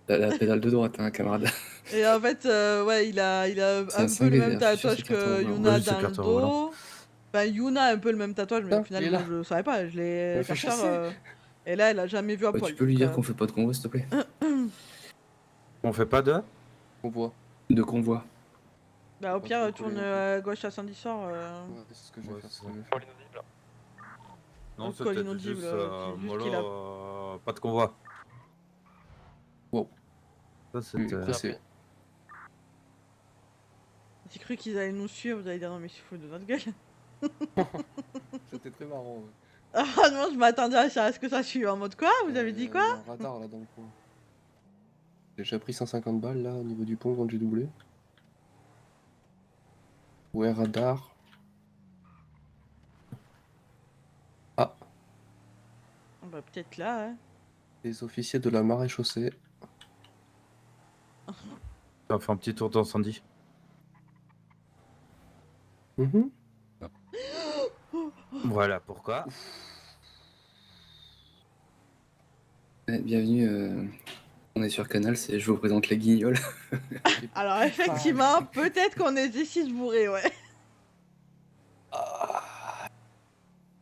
La pédale de droite, hein, camarade. Et en fait, ouais, il a C'est un un peu le même 5 tatouage c'est que carton Yuna Oui, c'est dans le carton roulant. dos. Enfin, Yuna a un peu le même tatouage, mais au Ah, final, il est moi, là. je savais pas. Je l'ai Il fait Carter, chasser. Et là, elle a jamais vu un Bah, poil. tu peux lui donc, dire qu'on fait pas de convoi, s'il te plaît. On fait pas de On voit. De convoi. Bah, au Pas pire, trop tourne collé. à gauche à Saint-Dissort. Ouais, c'est ce que je vais Ouais, faire. c'est c'est ce que je vais Pour faire. l'inaudible. Non, Le c'était col inaudible, juste, c'est juste qu'il a- pas de convoi. Wow. Ça, c'était... Pressé. J'ai cru qu'ils allaient nous suivre, vous allez dire non, mais il se fout de notre gueule. C'était très marrant. Ouais. Ah non, je m'attendais à ce que ça suive. En mode quoi? Vous avez dit Il y quoi? a un radar là dans le coin. J'ai déjà pris 150 balles là au niveau du pont quand j'ai doublé. Ouais, radar. Ah, Bah, peut-être là, hein. les officiers de la maréchaussée. On fait un petit tour d'incendie. Mhm. Voilà pourquoi. Bienvenue, on est sur Canal, je vous présente les Guignols. Alors, effectivement, peut-être qu'on est ici bourré, ouais.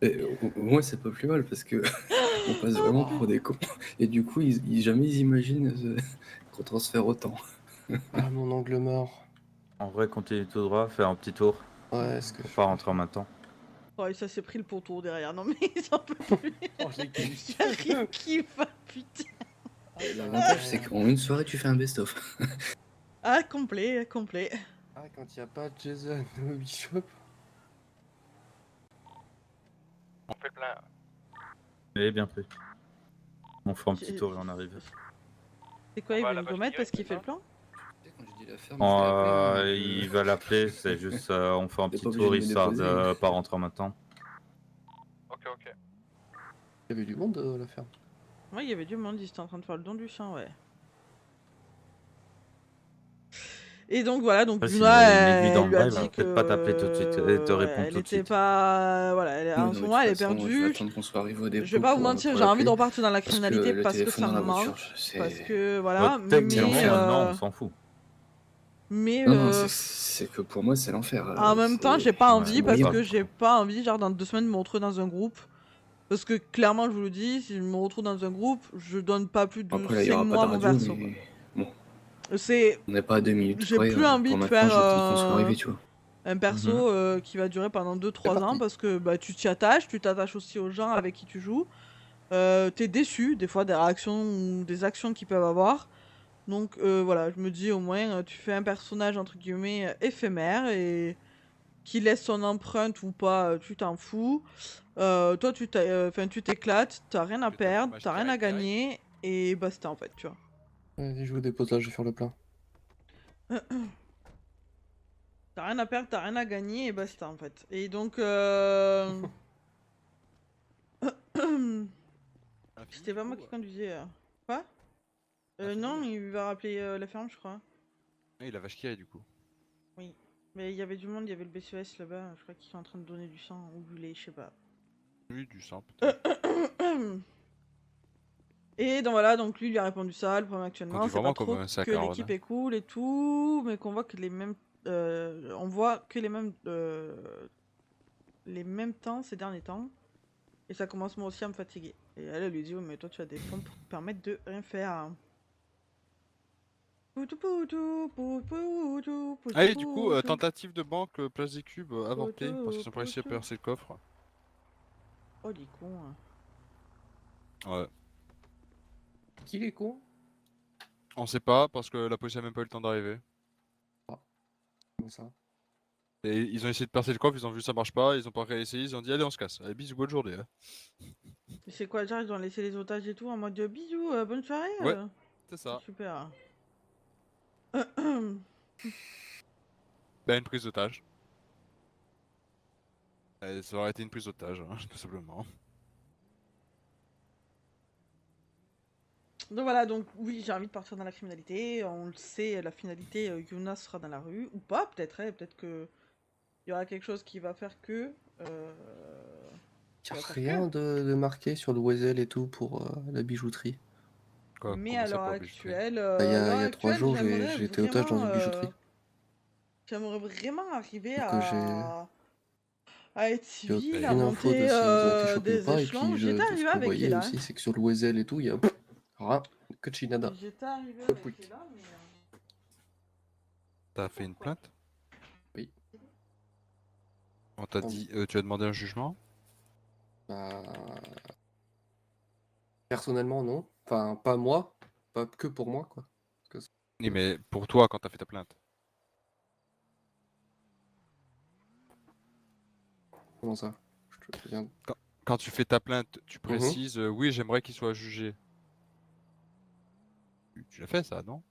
Au moins, c'est pas plus mal parce que on passe vraiment pour des cons. Et du coup, jamais ils imaginent qu'on transfère autant. Ah, mon angle mort. En vrai, continue tout droit, fais un petit tour. Ouais, ce que Faut je pas rentrer en même temps. Oh, et ça s'est pris le poteau derrière. Non, mais ils en peuvent plus. Oh, j'ai J'arrive qui va, putain. L'avantage, c'est qu'en une soirée, tu fais un best-of. Ah, complet, complet. Ah, quand il n'y a pas Jason au Bishop. On fait le plein. Eh bien pris. On fait un petit tour et on arrive. C'est quoi, On il va à veut la nous vache remettre qui parce rit, qu'il fait c'est le plan? Quand je dis la ferme, je vais l'appeler, hein, Il va l'appeler, c'est juste on fait un T'es petit pas obligé tour de me histoire déposer. de pas rentrer en même temps. Ok, ok. Il y avait du monde à la ferme. Ouais, il y avait du monde, ils étaient en train de faire le don du champ, ouais. Et donc voilà, donc Après, s'il Luna, a une aiguille dans elle le lui a bras, il va dit peut-être pas t'appeler tout de suite et te répondre elle tout de était suite. pas... Voilà, en Non, ce mais moment de elle est toute façon, je vais perdue. attendre qu'on soit arrivé au dépôt. Je vais pas vous pour mentir, j'ai l'appeler, envie de repartir dans la parce que criminalité le parce que téléphone ça dans me la voiture, manque. c'est- Parce que voilà, Techniquement, mais... non, on s'en fout. mais Non, c'est que pour moi, c'est l'enfer. en même temps, c'est- j'ai pas ouais, envie bon, parce ça. que j'ai pas envie, genre dans 2 semaines, de me retrouver dans un groupe. Parce que clairement, je vous le dis, si je me retrouve dans un groupe, je donne pas plus de Après, là, il y 5 aura pas mois à de mon radio, verso. mais bon, C'est... on n'est pas à 2 minutes J'ai près. plus envie Pour de maintenant, faire j'attends qu'on soit arrivé, tu vois. un perso qui va durer pendant 2-3 ans parti. parce que bah, tu t'y attaches, tu t'attaches aussi aux gens avec qui tu joues. T'es déçu des fois des réactions ou des actions qu'ils peuvent avoir. Donc voilà, je me dis au moins tu fais un personnage entre guillemets éphémère et qui laisse son empreinte ou pas, tu t'en fous. Toi tu t'éclates, t'as rien à Je perdre, t'affirme, t'as rien à carré. gagner et basta en fait, tu vois. Vas-y, je vous dépose là, je vais faire le plein. T'as rien à perdre, t'as rien à gagner et basta en fait. Et donc c'était pas moi qui conduisais. Quoi? Non, il va rappeler la ferme, je crois. Ah, il a vache qui rit, du coup. Mais il y avait du monde, il y avait le BCES là-bas, je crois qu'ils sont en train de donner du sang ou du lait, je sais pas. Oui, du sang, peut-être. Et donc voilà, donc lui il a répondu ça, le problème actuellement Conduis c'est pas vraiment trop comme un sac que à Aaron, l'équipe hein. est cool et tout, mais qu'on voit que les mêmes... on voit que les mêmes temps ces derniers temps. Et ça commence moi aussi à me fatiguer. Et elle lui dit, oh, mais toi tu as des fonds pour te permettre de rien faire. Ah, et du coup, tentative de banque, place des cubes, avortée, parce qu'ils ont pas réussi à percer le coffre. Oh les cons. Ouais. Qui les cons? On sait pas, parce que la police a même pas eu le temps d'arriver. Comment ça? Et ils ont essayé de percer le coffre, ils ont vu que ça marche pas, ils ont pas réessayé, ils ont dit allez on se casse. Allez bisous, bonne journée. Hein. C'est quoi, genre ils ont laissé les otages et tout en mode bisous, bonne soirée. Ouais. C'est ça. Super. Ben une prise d'otage. Ça aurait été une prise d'otage, hein, tout simplement. Donc voilà, donc oui, j'ai envie de partir dans la criminalité. On le sait, la finalité, Yuna sera dans la rue. Ou pas, peut-être, peut-être que il y aura quelque chose qui va faire que... Il n'y a rien de marqué sur le Wesel et tout pour la bijouterie. Quoi, Mais comment à ça, l'heure pas obligé de actuelle... Il y a 3 jours, j'aimerais j'étais otage dans une vraiment, bijouterie. J'aimerais vraiment arriver Donc, à... à être J'ai civil, à aucune info de monter s'ils ont été chopés ou des pas. Et échelons. puis, J'étais de ce arrivé qu'on avec voyait Léla. aussi, c'est que sur le Wesel et tout, il y a rien que de Shinada. J'étais arrivé avec Oui. Léla, mais. T'as fait une plainte? Oui. On t'a dit, tu as demandé un jugement? Bah, personnellement, non. Enfin, pas moi. Pas que pour moi, quoi. Parce que Oui, mais pour toi, quand t'as fait ta plainte. comment ça? Je viens... Quand tu fais ta plainte, tu Mhm. précises, oui, j'aimerais qu'il soit jugé. Tu l'as fait ça, non?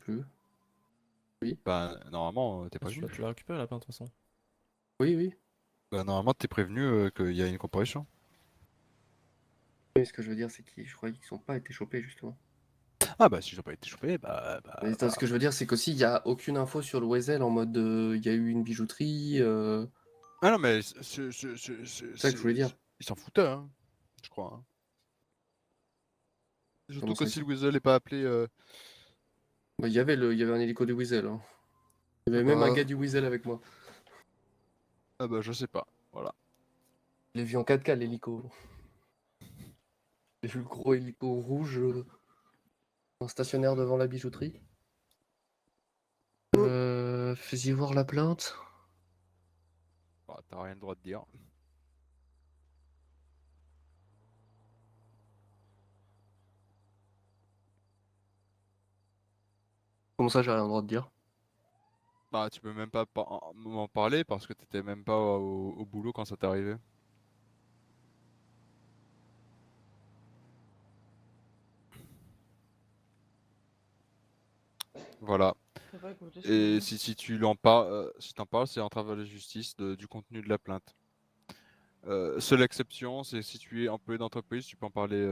Plus. Oui. Bah, normalement, t'es Ah, prévenu. tu l'as récupéré la plainte de toute façon. Oui, oui. Bah, normalement, t'es prévenu qu'il y a une comparution. Mais ce que je veux dire, c'est qu'ils, je croyais qu'ils n'ont pas été chopés, justement. Ah bah, si ils n'ont pas été chopés, Mais attends, ce que je veux dire, c'est qu'aussi, il n'y a aucune info sur le Wesel en mode il y a eu une bijouterie. Ah non, mais C'est ça que je voulais dire. ils s'en foutaient, hein, je crois. Hein. Surtout Comment que ça, si le Weasel n'est pas appelé. Bah, il y avait un hélico du Wesel. Hein. Il y avait même un gars du Wesel avec moi. Ah bah, je sais pas. Voilà. Je l'ai vu en 4K, l'hélico. J'ai vu le gros hélico rouge en stationnaire devant la bijouterie. Fais-y voir la plainte. Bah, t'as rien le droit de dire. Comment ça, j'ai rien le droit de dire? Bah, tu peux même pas m'en parler parce que t'étais même pas au boulot quand ça t'est arrivé. Voilà. T'as pas écouté ce Et que j'ai dit. si tu l'en parles, si t'en parles, c'est entrave à la justice du contenu de la plainte. Seule exception, c'est si tu es employé d'entreprise, tu peux en parler,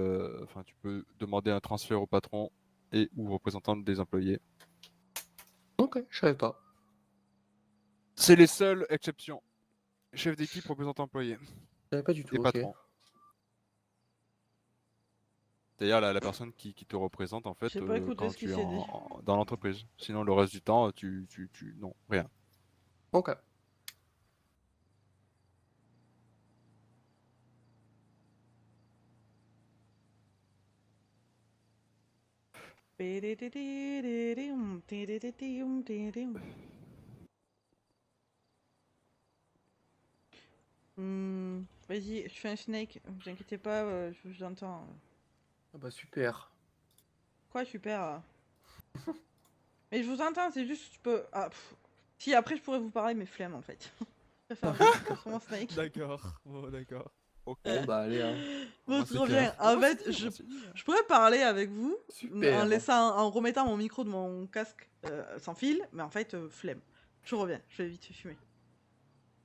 enfin, tu peux demander un transfert au patron et ou représentant des employés. Ok, je savais pas. C'est les seules exceptions. Chef d'équipe, représentant employé Je savais pas du tout, et ok. patron. C'est-à-dire la personne qui te représente en fait J'ai pas écouté quand ce qui tu es s'est dit. dans l'entreprise. Sinon, le reste du temps, non, rien. Ok. Vas-y, je fais un snake. Vous inquiétez pas, je vous entends. Ah bah super. Quoi, super. Mais je vous entends, c'est juste que je peux. Ah, si, après je pourrais vous parler, mais flemme en fait. Je préfère rester sur mon snake. D'accord, bon, d'accord. Ok. Bon bah allez, hein. Bon, Moi, c'est trop clair. bien. En Oh, fait, c'est dit, c'est dit. je pourrais parler avec vous Super. en remettant mon micro de mon casque sans fil, mais en fait, flemme. Je reviens, je vais vite fumer.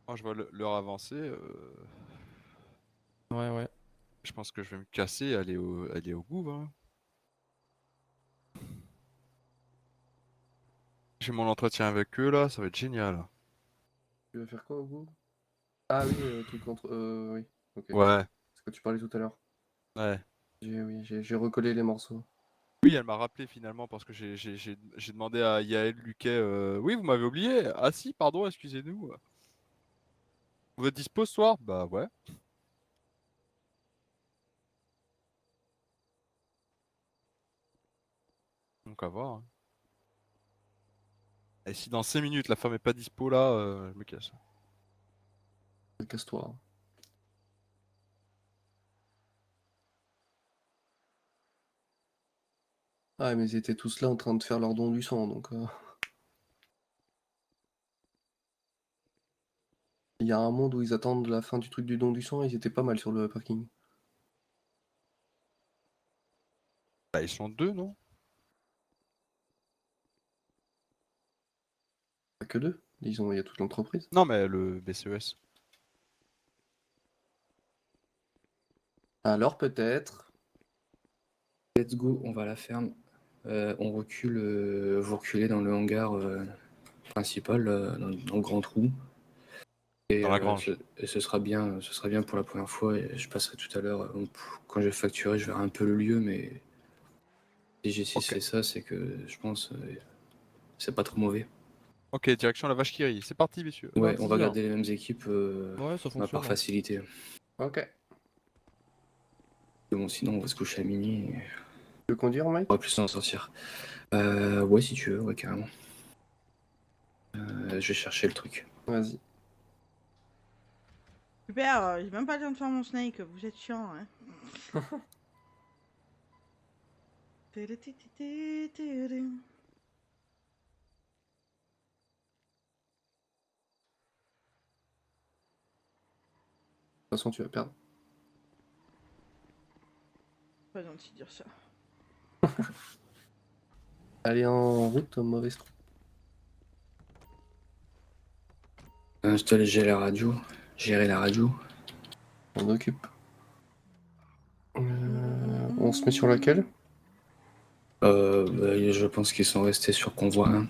Moi, je vois l'heure avancer. Ouais. Je pense que je vais me casser et aller au bout. Hein. J'ai mon entretien avec eux là, ça va être génial. Tu vas faire quoi au bout? Ah oui, truc contre. Oui, ok. Ouais, Ce que tu parlais tout à l'heure. ouais. J'ai recollé les morceaux. Oui, elle m'a rappelé finalement parce que j'ai demandé à Yael Luquet. Oui, vous m'avez oublié. Ah si, pardon, excusez-nous. Vous êtes dispo ce soir? Bah ouais. Donc à voir. Hein. Et si dans 5 minutes la femme est pas dispo là, je me casse. Casse-toi. Ah, mais ils étaient tous là en train de faire leur don du sang, donc. Il y a un monde où ils attendent la fin du truc du don du sang, ils étaient pas mal sur le parking. Bah ils sont deux, non? Pas que deux, il y a toute l'entreprise. Non, mais le BCES. Alors peut-être. Let's go, on va à la ferme. On recule, vous reculez dans le hangar principal, dans le grand trou. Et Dans la grange. ce sera bien pour la première fois. Et je passerai tout à l'heure, quand je vais facturer, je verrai un peu le lieu, mais si G6 Ok. fait ça, c'est que je pense c'est pas trop mauvais. Ok, direction la vache qui rit. C'est parti, messieurs. Ouais, on va 10 heures. garder les mêmes équipes Ouais, ça par fonctionne. hein. facilité. Ok. Bon, sinon, on va se coucher à minuit et Tu veux conduire, Mike? on va plus s'en sortir. Ouais, si tu veux, ouais, carrément. Je vais chercher le truc. Vas-y. Super, j'ai même pas le temps de faire mon snake, vous êtes chiant, hein. De toute façon, tu vas perdre. Pas gentil de dire ça. Allez en route, mauvaise trou. Je te laisse gérer la radio. On occupe. On se met sur laquelle? Bah, je pense qu'ils sont restés sur convoi 1.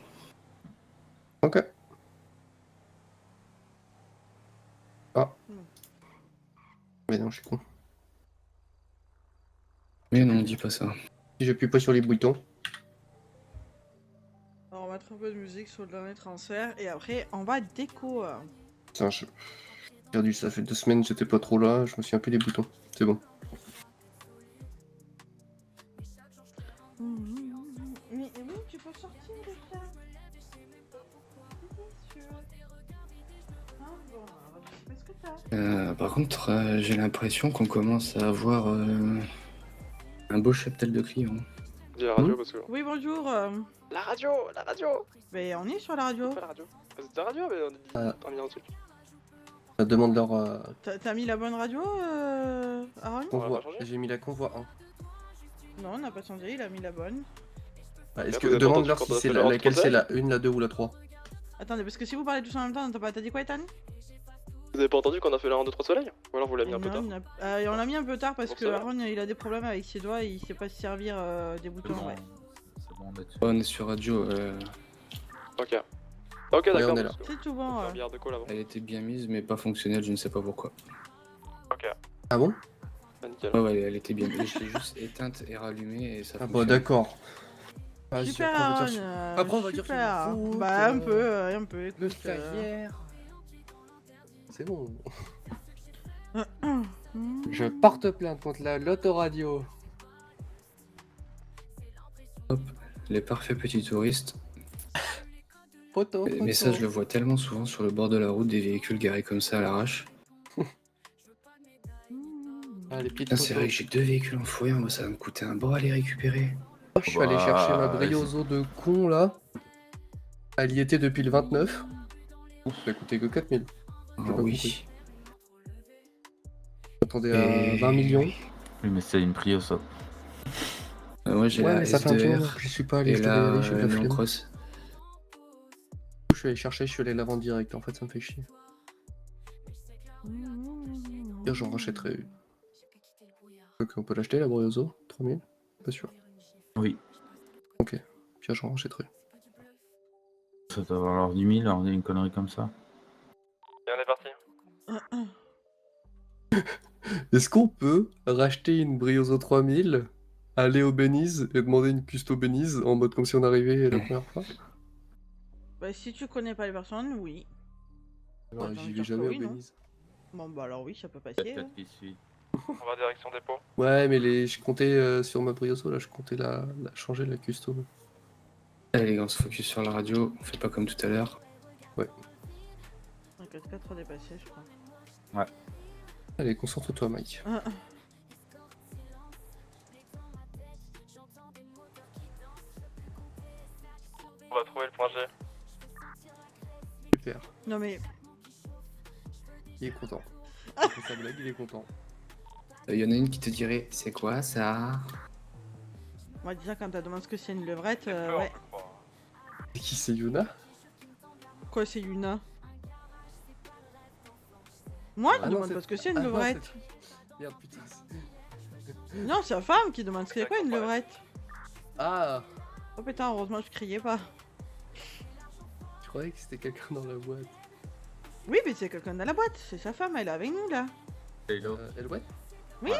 Ok. Ah. Mais non, je suis con. Mais non, dis pas ça. Si j'appuie pas sur les boutons. Alors, on va mettre un peu de musique sur le dernier transfert et après, on va déco. Putain, j'ai perdu, ça fait 2 semaines, j'étais pas trop là, je me souviens plus des boutons. C'est bon. Mais oui, tu peux sortir de ça. Qu'est-ce que t'as? Par contre, j'ai l'impression qu'on commence à avoir un beau cheptel de clients. Dis la radio parce que. Oui, bonjour. La radio. Mais on est sur la radio. Pas la radio. C'est la radio, mais on est un truc. Ça demande leur T'as mis la bonne radio, Aaron? On va convoi. pas changer. J'ai mis la convoi 1. Non, on n'a pas changé, il a mis la bonne. Ah, est-ce Là, que vous avez demande-leur entendu si quand c'est on a fait laquelle leur c'est la 1, la 2 ou la 3. Attendez, parce que si vous parlez tous en même temps, t'as dit quoi, Ethan? Vous avez pas entendu qu'on a fait la 1, 2, 3 soleil? Ou alors vous l'avez mis un peu tard? On l'a mis un peu tard parce Pour que ça. Aaron il a des problèmes avec ses doigts et il sait pas se servir des boutons. C'est bon, Ouais. c'est bon d'être sûr. On est sur radio. Ok. Ok, d'accord. on est là. parce que- C'est tout on bon. fait un milliard de calls avant. Elle était bien mise, mais pas fonctionnelle, je ne sais pas pourquoi. Ok. Ah bon? Bah, nickel. Ouais, elle était bien mise. Je l'ai juste éteinte et rallumée et ça Ah bah fonctionne. d'accord. Vas-y, Super, après, on va Aaron. dire sur- Après, on va dire super. sur le foot, Bah un peu, Le écoute, stagiaire. C'est bon. Hmm. Je porte plainte contre l'autoradio. Les parfaits petits touristes. Photo. Mais ça, je le vois tellement souvent sur le bord de la route, des véhicules garés comme ça à l'arrache. Ah, les petites Putain, c'est photos. vrai que j'ai 2 véhicules en fourrière, moi ça va me coûter un bras à les récupérer. Oh, je suis allé chercher ma Bah, Briozo de con là. Elle y était depuis le 29. Ouf, ça a coûté que 4000. Ah J'ai pas oui. compris. J'attendais à 20 millions. Oui, mais c'est une prio, ça. Ouais, j'ai Ouais, la mais ça fait un petit moment S2R que je suis pas allé. et Je devais y la aller, je suis pas non flemme. cross. Je suis allé chercher, je suis allé la vendre direct. En fait, ça me fait chier. Pire, j'en rachèterai une. Donc, on peut l'acheter la Briozo 3000. Pas sûr. Oui. Ok. Pire, j'en rachèterai. Ça doit valoir 10 000, une connerie comme ça. Et on est parti. Est-ce qu'on peut racheter une Briozo 3000, aller au Beniz et demander une custo Beniz en mode comme si on arrivait la première fois? Bah si tu connais pas les personnes, oui. Ouais, Attends, j'y dire vais que jamais au oui, non Beniz. Bon bah alors oui, ça peut passer. Peut-être qu'il suit. On va direction dépôt. Ouais, mais je comptais sur ma Briozo, là, je comptais la changer la custo. Allez les gars, on se focus sur la radio, on fait pas comme tout à l'heure. Un 4x4 dépassé, je crois. Allez, concentre-toi, Mike. On va trouver le point G. Super. Non mais, Il est content. Il fait sa blague, il est content. Y en a une qui te dirait, c'est quoi ça? moi déjà quand t'as demandé ce que c'est une levrette, Peur, ouais. je crois. Et qui c'est Yuna? Quoi c'est Yuna? Moi qui Ah non, demande c'est- pas ce que c'est une Ah non, levrette. c'est- Merde, putain. Non, c'est la femme qui demande ce que c'est quoi une levrette. Ah! Oh putain, heureusement je criais pas. Je croyais que c'était quelqu'un dans la boîte. Oui, mais c'est quelqu'un dans la boîte, c'est sa femme, elle est avec nous là. Et l'autre Elouette? Oui.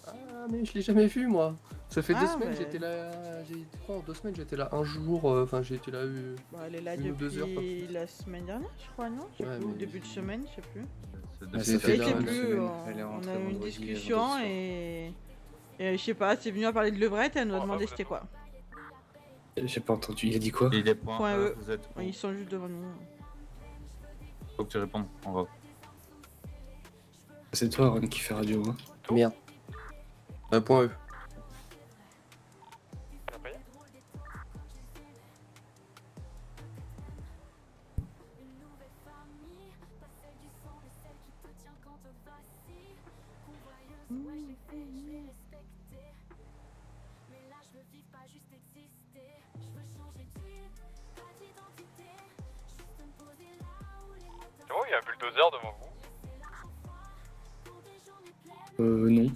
Ah, mais je l'ai jamais vu, moi. Ça fait 2 Ah, semaines, mais- j'étais là. J'ai quoi, en 2 semaines, j'étais là un jour. Enfin, j'ai été là. Bah, elle est là 1 ou 2 heures, pas depuis plus. la semaine dernière, je crois, non? Je sais Ouais, plus, ou mais- début de semaine, je sais plus. C'est Ah, de- ça Je fait sais une plus, semaine. Elle est on rentrée a eu une vendredi, discussion vendredi soir. et je sais pas, c'est venu à parler de levrette et elle nous a Oh, demandé vous c'était êtes quoi. J'ai pas entendu, il a dit quoi? Et les points, Point E. vous êtes où? Ils sont juste devant nous. Faut que tu répondes. On va. C'est toi, Ron, qui fait radio. Hein. Merde. Point E. On a payé? C'est bon, il y a un bulldozer devant vous. Non.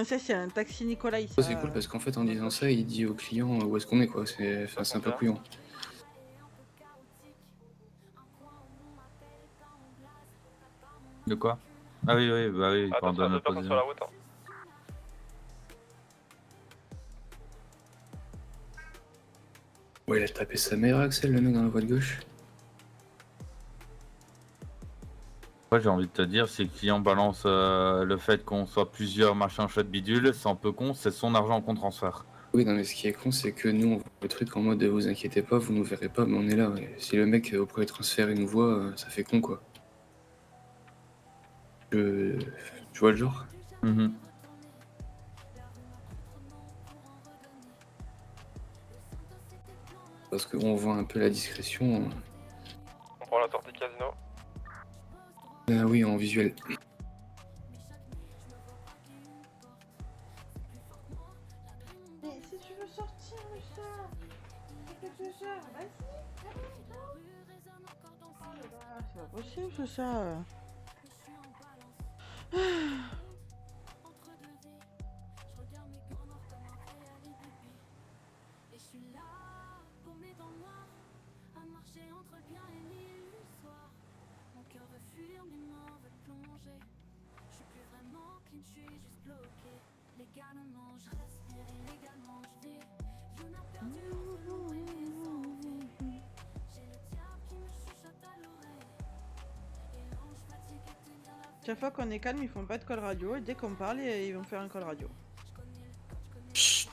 Ça, c'est un taxi Nicolas. Ça, c'est cool parce qu'en fait, en disant ça, il dit au client où est-ce qu'on est, quoi. Enfin, c'est un peu couillon. De quoi? Ah oui, oui, bah oui, quand on Attention, donne deux notre personnes sur la route. Hein. Ouais, il a tapé sa mère, Axel, le mec dans la voie de gauche. Moi, j'ai envie de te dire, si le client balance le fait qu'on soit plusieurs machins chouettes bidule, c'est un peu con, c'est son argent qu'on transfère. Oui, non, mais ce qui est con, c'est que nous, on voit le truc en mode vous inquiétez pas, vous nous verrez pas, mais on est là. Ouais. Si le mec au premier transfert il nous voit, ça fait con, quoi. Tu vois le genre? Mhm. Parce qu'on voit un peu la discrétion. On prend la sortie casino. Ah oui, en visuel. Mais si tu veux sortir, le chat, ça fait 2 heures, vas-y. C'est pas possible, ce chat. Chaque fois qu'on est calme, ils font pas de call radio et dès qu'on parle, ils vont faire un call radio. Chut.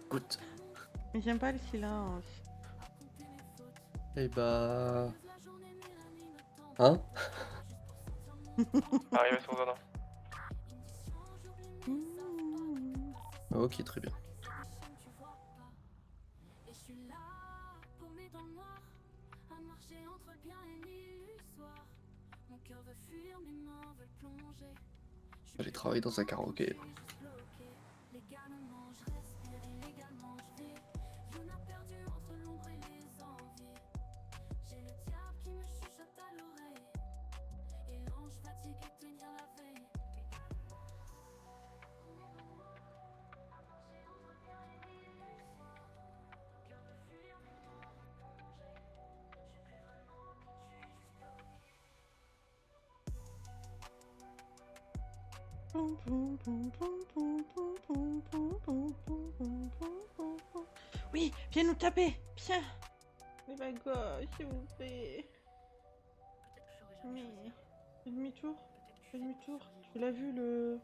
Écoute. Mais j'aime pas le silence. Eh bah. Hein? Arrivé sur zone 1. Ok, très bien. J'allais travailler dans un karaoké. Oui, viens nous taper, viens. Mais ma gauche, s'il vous plaît. Mais fais demi-tour, fais demi-tour. Tu l'as vu le.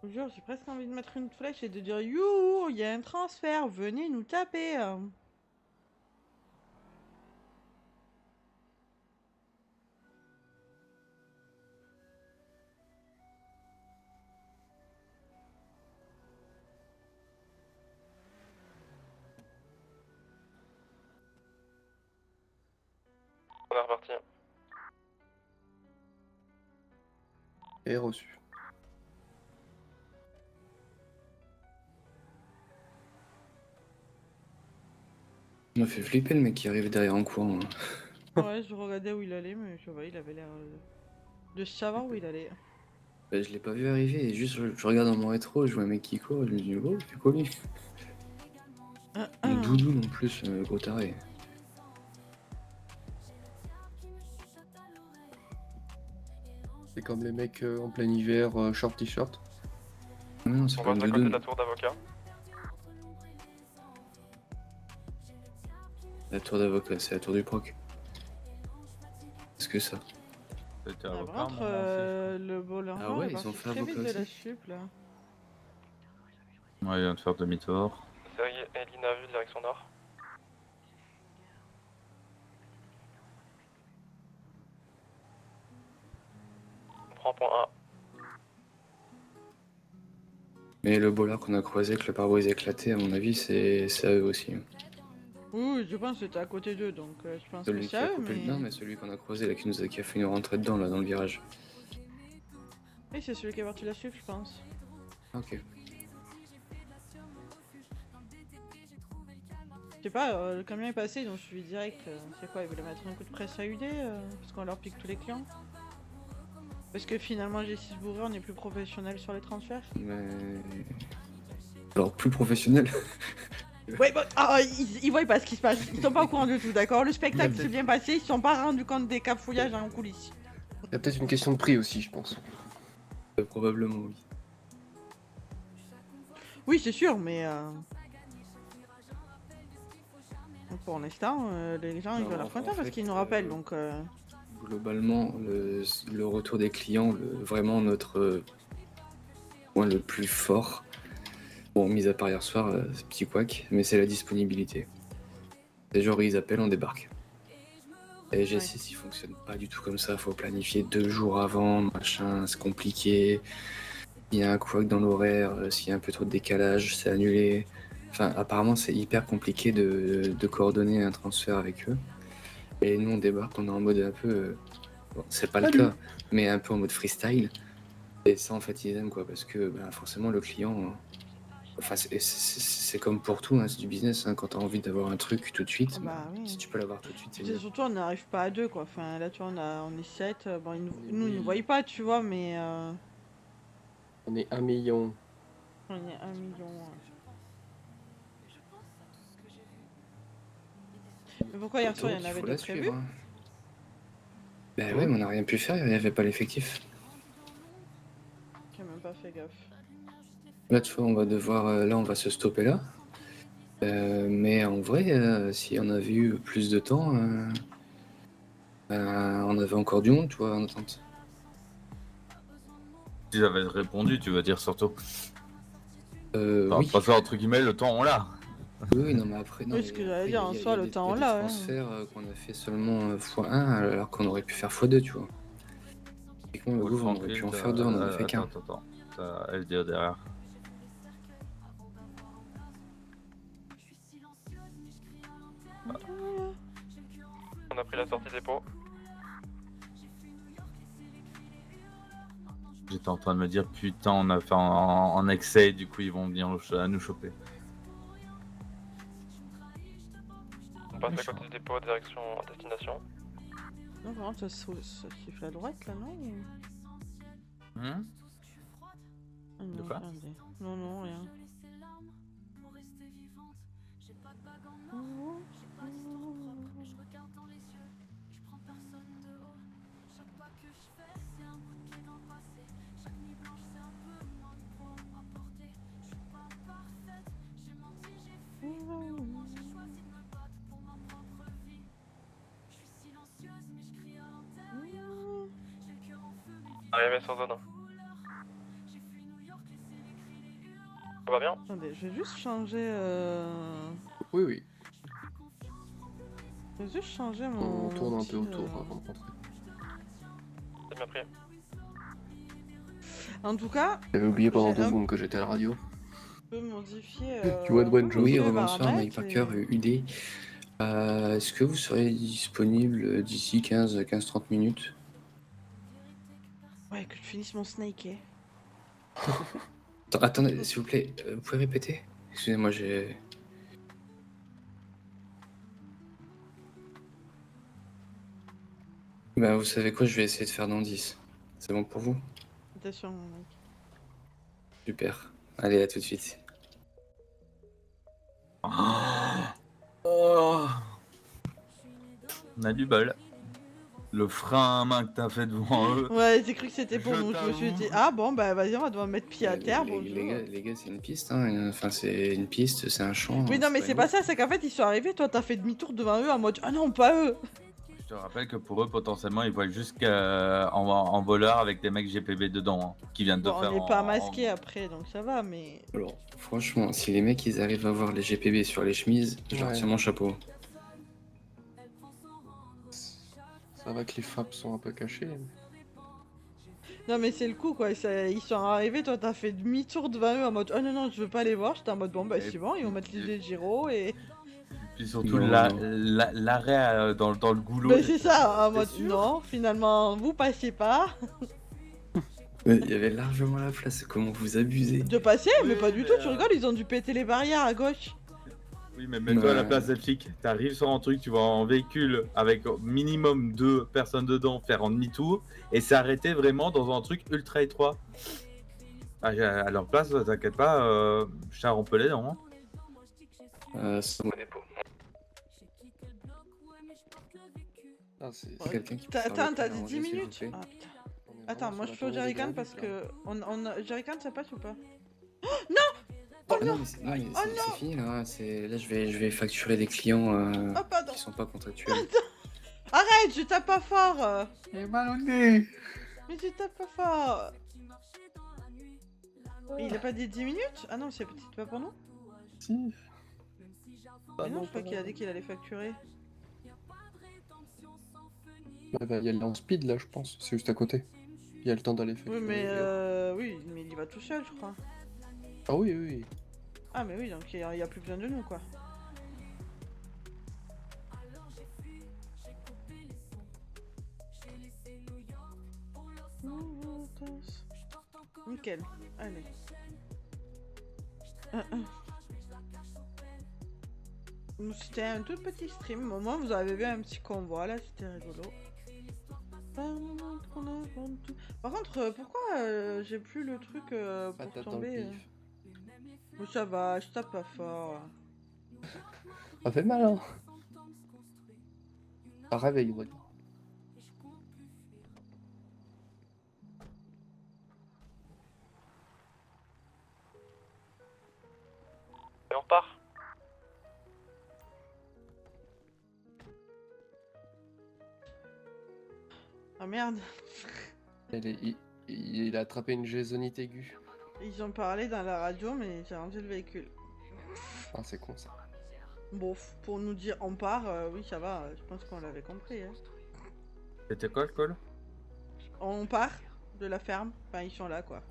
Je vous jure, j'ai presque envie de mettre une flèche et de dire youhou, il y a un transfert, venez nous taper. On est reparti. Et reçu. Il m'a fait flipper le mec qui arrive derrière en courant. Hein. Ouais, je regardais où il allait, mais je vois, il avait l'air de savoir où il allait. Bah, je l'ai pas vu arriver, et juste je regarde dans mon rétro, je vois un mec qui court, et je me dis, oh, c'est quoi lui? Une doudoune en plus, gros taré. C'est comme les mecs en plein hiver, short t-shirt. Ah non, c'est On pas va une à côté de doudoune. la tour d'avocat. La tour d'avocat, c'est la tour du proc. Qu'est-ce que ça? C'était Par avocat, contre, mon aussi. le bowler Ah ouais, est ils ont parti fait très vite avocat de la aussi. sup là. Ouais, il vient de faire demi-tour. Série Elina Vue, direction nord. On prend point A. Mais le bolard qu'on a croisé avec le pare-brise éclaté, à mon avis, c'est à eux aussi. Oui, je pense que c'était à côté d'eux, donc je pense que Celui c'est qui a à eux, coupé le... mais... Non, mais celui qu'on a croisé, là, qui a fait nous rentrer dedans, là, dans le virage. Oui, c'est celui qui est parti la sup, je pense. Ok. Je sais pas, le camion est passé, ils ont suivi direct. C'est quoi, ils voulaient mettre un coup de presse à UD parce qu'on leur pique tous les clients? Parce que finalement, G6 bourré, on est plus professionnel sur les transferts. Mais... Alors, plus professionnel. Ouais, bah, ils voient pas ce qui se passe, ils sont pas au courant du tout, d'accord? Le spectacle s'est bien passé, ils se sont pas rendus compte des cafouillages en coulisses. Il y a peut-être une question de prix aussi, je pense. Probablement, oui. Oui, c'est sûr, mais... Pour l'instant, les gens ils Non, veulent en affronter parce fait, qu'ils nous rappellent, donc... Globalement, le retour des clients, vraiment notre point le plus fort, bon, mis à part hier soir, ce petit couac, mais c'est la disponibilité. Les jours où ils appellent, on débarque. Et G6, il fonctionne pas du tout comme ça, faut planifier 2 jours avant, machin, c'est compliqué. Il y a un couac dans l'horaire, s'il y a un peu trop de décalage, c'est annulé. Enfin, apparemment, c'est hyper compliqué de coordonner un transfert avec eux. Et nous, on débarque, on est en mode un peu... bon, c'est pas le cas, mais un peu en mode freestyle. Et ça, en fait, ils aiment, quoi, parce que forcément, le client... Enfin, c'est comme pour tout, hein, c'est du business. Hein, quand tu as envie d'avoir un truc tout de suite, oui. si tu peux l'avoir tout de suite, c'est C'est mieux. surtout, on n'arrive pas à deux, quoi. Enfin, là, tu vois, on est 7. Bon, nous, ils ne 1000. voient pas, tu vois, mais... On est 1 million. On est 1 million. Mais pourquoi hier soir, il y en avait deux prévus? Hein. Ben ouais, mais on n'a rien pu faire, il n'y avait pas l'effectif. J'ai même pas fait gaffe. Là, tu vois, on va devoir... là, on va se stopper là. Mais en vrai, si on avait eu plus de temps, on avait encore du monde, tu vois, en attente. Ils avaient répondu, tu veux dire surtout. Oui. Pas ça, entre guillemets, le temps on l'a. Oui, non, mais après, non. Oui, ce que j'allais dire, en soi, le temps, on Il y a l'a. des transferts qu'on a fait seulement x1, alors qu'on aurait pu faire x2, tu vois. Typiquement, le Louvre, on aurait pu en faire 2, on en a fait qu'un. Attends. T'as LDO derrière. On a pris la sortie dépôt. J'étais en train de me dire, putain, on a fait en excès, du coup ils vont venir nous choper. On passe à côté du dépôt, direction destination. Non, vraiment, ça siffle à droite, là, non? Hum Ah, non, De quoi? attendez. Non, rien. Arrivé sur zone. Ça va bien? Attendez, je vais juste changer... Oui. Je vais juste changer On mon... tourne un petit, peu autour avant de rentrer. C'est bien pris. En tout cas, J'avais oublié pendant J'ai 2 un- secondes que j'étais à la radio. je peux modifier... Tu vois de bonnes choses. Oui, les rebonsoir, paramètres Mike Parker, UD. Est-ce que vous serez disponible d'ici 15-30 minutes? Ouais, que je finisse mon snake, eh. Attendez, s'il vous plaît, vous pouvez répéter? Excusez-moi, j'ai... Bah, vous savez quoi, je vais essayer de faire dans 10. C'est bon pour vous? Attention, mec. Super. Allez, à tout de suite. Oh, on a du bol. Le frein à main que t'as fait devant eux. Ouais, j'ai cru que c'était pour Je nous. Je me suis t'avoue. dit, ah bon, bah vas-y, on va devoir mettre pied à terre. Les Bonjour. gars, c'est une piste, hein. Enfin, c'est une piste, c'est un champ. Oui, non, mais c'est une pas route. ça, c'est qu'en fait, ils sont arrivés, toi, t'as fait demi-tour devant eux en mode, ah non, pas eux. Je te rappelle que pour eux, potentiellement, ils voient en voleur avec des mecs GPB dedans, hein, qui viennent de Bon, on faire n'est pas masqués après, donc ça va, mais. Alors, franchement, si les mecs ils arrivent à voir les GPB sur les chemises, je leur Ouais. tire mon chapeau. Ça va que les frappes sont un peu cachées. Non, mais c'est le coup, quoi. Ils sont arrivés, toi, t'as fait demi-tour devant eux en mode, oh non, non, je veux pas les voir. J'étais en mode, bon, bah Et c'est bon, ils vont mettre les gyros et. Puis surtout Non, l'arrêt dans le goulot. Mais c'est ça, en mode, sûr non, finalement, vous passez pas. Il y avait largement la place, comment vous abusez. De passer, mais Oui, pas du mais, tout, tu rigoles, ils ont dû péter les barrières à gauche. Oui, mais mets-toi à la Ouais. place des flics. T'arrives sur un truc, tu vas en véhicule avec minimum 2 personnes dedans faire en demi-tour et s'arrêter vraiment dans un truc ultra étroit. À leur place, t'inquiète pas, Char, on peut les dents. C'est mon dépôt. Ah, c'est Ouais. Quelqu'un qui peut faire Attends, le t'as plein dit à 10 ranger, s'il vous minutes plaît. Ah putain. on est Attends, vraiment moi sur je fais au la tangente jerrycan des parce grands que. Jerrycan ça passe ou pas? Ah non, mais c'est fini là. Là, je vais facturer des clients Oh pardon. qui sont pas contractuels. Arrête, je tape pas fort. J'ai mal au nez. Mais je tape pas fort. Mais il a pas dit 10 minutes? Ah non, c'est peut-être pas pour nous? Si. Mais non, je crois qu'il a dit qu'il allait facturer. Bah, il y a le en speed là, je pense. C'est juste à côté. Il y a le temps d'aller faire. Oui, mais oui, mais il y va tout seul, je crois. Ah oui, oui. Ah, mais oui, donc il y a plus besoin de nous, quoi. Nickel, allez. C'était un tout petit stream, au moins vous avez vu un petit convoi là, c'était rigolo. Par contre, pourquoi j'ai plus le truc pour Patate dans le tomber pif. Bon, ça va, je tape pas fort. Ça fait mal, hein. Ça réveille, on va dire. Et on repart. Ah merde, Il a attrapé une gésonite aiguë. ils ont parlé dans la radio, mais j'ai rendu le véhicule. Ah, c'est con ça. Bon, pour nous dire on part, oui, ça va, je pense qu'on l'avait compris. Hein. C'était quoi le call? On part de la ferme, enfin, ils sont là, quoi.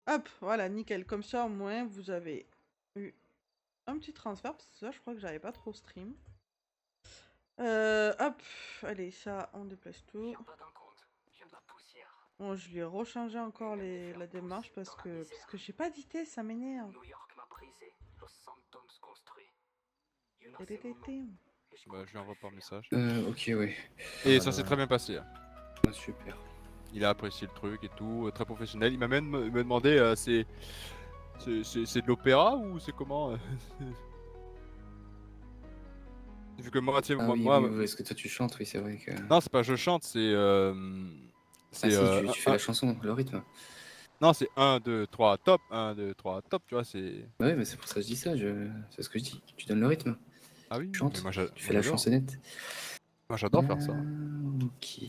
Hop, voilà, nickel. Comme ça, au moins, vous avez eu un petit transfert, parce que ça, je crois que j'avais pas trop stream. Hop, allez, ça, on déplace tout. Viens pas d'un compte, viens de la poussière. Bon, je lui ai rechangé encore la démarche parce que j'ai pas d'édité, ça m'énerve. New York m'a brisé, Los Santos construit. You know, Et c'est mon nom. Et je Bah, je lui envoie par message. Ok, oui. Et ça s'est très bien passé. Hein. Ah, super. Il a apprécié le truc et tout, très professionnel. Il m'a même me demandé c'est de l'opéra ou c'est comment Vu que moi, tu sais, Ah oui, moi, oui, est-ce que toi tu chantes? Oui, c'est vrai que. non, c'est pas je chante, c'est. Ah si, tu fais un- la chanson, le rythme. Non, c'est 1, 2, 3, top, 1, 2, 3, top, tu vois, c'est. Bah ouais, mais c'est pour ça que je dis ça, c'est ce que je dis. Tu donnes le rythme, Ah oui, tu chantes, mais moi, tu fais la chansonnette. Moi j'adore faire ça. Ok.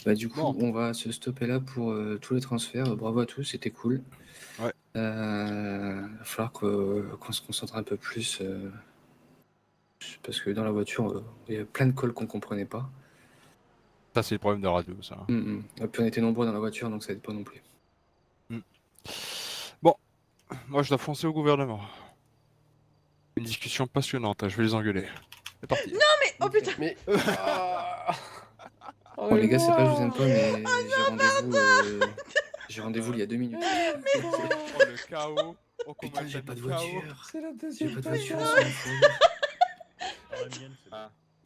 Bah du coup, Bon. on va se stopper là pour tous les transferts. Bravo à tous, c'était cool. Ouais. Va falloir qu'on se concentre un peu plus. Parce que dans la voiture, il y a plein de calls qu'on comprenait pas. Ça, c'est le problème de radio, ça. Et puis on était nombreux dans la voiture, donc ça aide pas non plus. Bon, moi je dois foncer au gouvernement. Une discussion passionnante, hein, je vais les engueuler. C'est parti. Mais, oh putain. Mais. Bon les gars, c'est pas que je vous aime pas, mais j'ai rendez-vous J'ai rendez-vous il y a 2 minutes. Oh, le chaos. Oh, comment Putain, elle j'ai t'a pas de mis le chaos. voiture. C'est la J'ai deuxième pas de fois. voiture, c'est mon fourrure.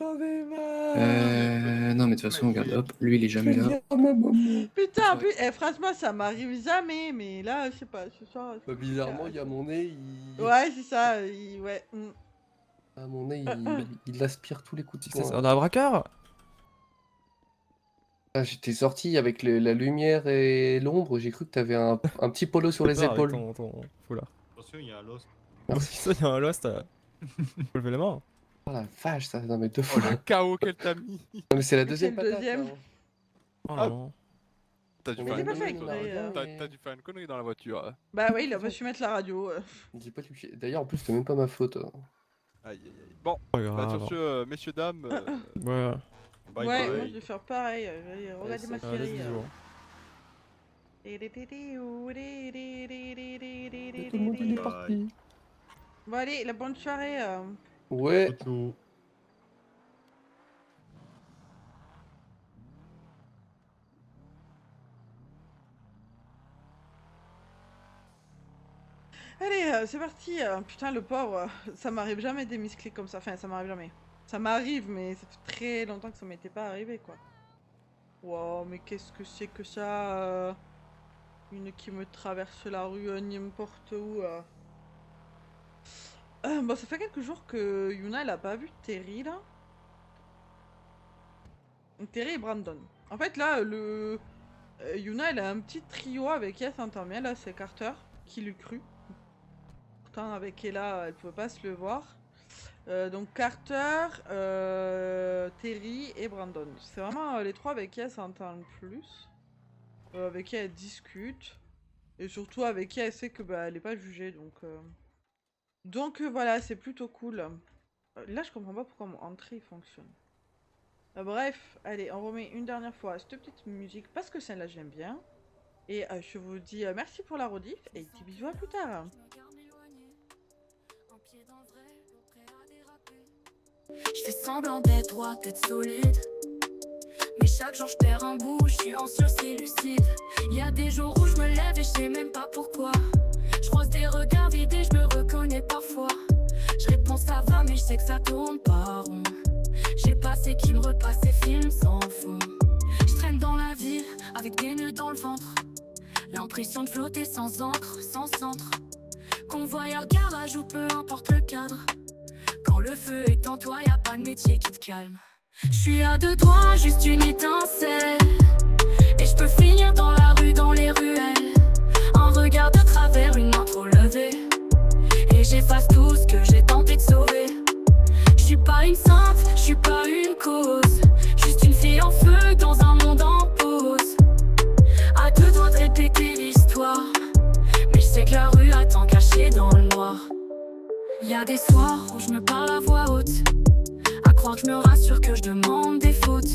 J'en ai marre. Non, mais de toute façon, regarde, hop, lui, il est Je jamais vais là. dire à ma maman. Putain, en plus, franchement, ça m'arrive jamais, mais là, je sais pas, ce soir. Bah, bizarrement, il y a mon nez, Ouais, c'est ça, ouais. Ah, mon nez, Ah. il aspire tous les coups de C'est poing. ça, on a un braqueur? Ah, j'étais sorti avec la lumière et l'ombre, j'ai cru que t'avais un petit polo sur les Non, avec épaules. ton foulard. Attention, il y a un lost. Merci. Ça, il y a un lost. Faut lever les mains. Oh la vache, ça, non mais 2 Oh, fois. le chaos qu'elle t'a mis. Non mais c'est la Et deuxième c'est le patate. deuxième. hein. Oh Ah. non. T'as dû Mais faire j'ai une pas fait connerie, toi. exprès, T'as dû faire une connerie dans la voiture. Bah oui, il a pas su mettre la radio. J'ai pas touché. D'ailleurs, en plus, c'était même pas ma faute. Aïe, aïe, aïe. Bon, Pas bah, grave. sur ce, messieurs, dames, Ouais. Bye Ouais, bye. moi je vais faire pareil, je vais regarder ma Allez, série. bisous. Tout le monde il est Bye. parti. Bon allez, la bonne soirée. Ouais. Photo. Allez, c'est parti. Putain, le pauvre, ça m'arrive jamais des misclics comme ça. Enfin, ça m'arrive jamais. Ça m'arrive, mais ça fait très longtemps que ça m'était pas arrivé, quoi. Wow, mais qu'est-ce que c'est que ça Une qui me traverse la rue n'importe où. Bon, ça fait quelques jours que Yuna, elle a pas vu Terry, là. Terry et Brandon. En fait, là, Yuna, elle a un petit trio avec qui elle s'entend bien. Là, c'est Carter, qui lui crut. Pourtant, avec Ella, elle pouvait pas se le voir. Donc Carter, Terry et Brandon. C'est vraiment les trois avec qui elle s'entend le plus. Avec qui elle discute. Et surtout avec qui elle sait que elle est pas jugée. Donc voilà, c'est plutôt cool. Là, je comprends pas pourquoi mon entrée fonctionne. Bref, allez, on remet une dernière fois cette petite musique parce que celle-là j'aime bien. Et je vous dis merci pour la rediff et des bisous à plus tard. Je fais semblant d'être droite, d'être solide. Mais chaque jour je perds un bout, je suis en sursis lucide. Y a des jours où je me lève et je sais même pas pourquoi. Je croise des regards vides et je me reconnais parfois. Je réponds ça va mais je sais que ça tourne pas rond. J'ai passé qui me repasse ces films sans fond. Je traîne dans la ville avec des nœuds dans le ventre. L'impression de flotter sans encre, sans centre. Convoyeur, garage ou peu importe le cadre. Quand le feu est en toi, y a pas de métier qui te calme. Je suis à 2 doigts, juste une étincelle. Et je peux finir dans la rue, dans les ruelles. Un regard de travers, une main trop levée. Et j'efface tout ce que j'ai tenté de sauver. Je suis pas une sainte, je suis pas une cause. Juste une fille en feu dans un monde en pause. À 2 doigts de répéter l'histoire. Mais je sais que la rue attend cachée dans le noir. Y'a des soirs où je me parle à voix haute. À croire que je me rassure, que je demande des fautes.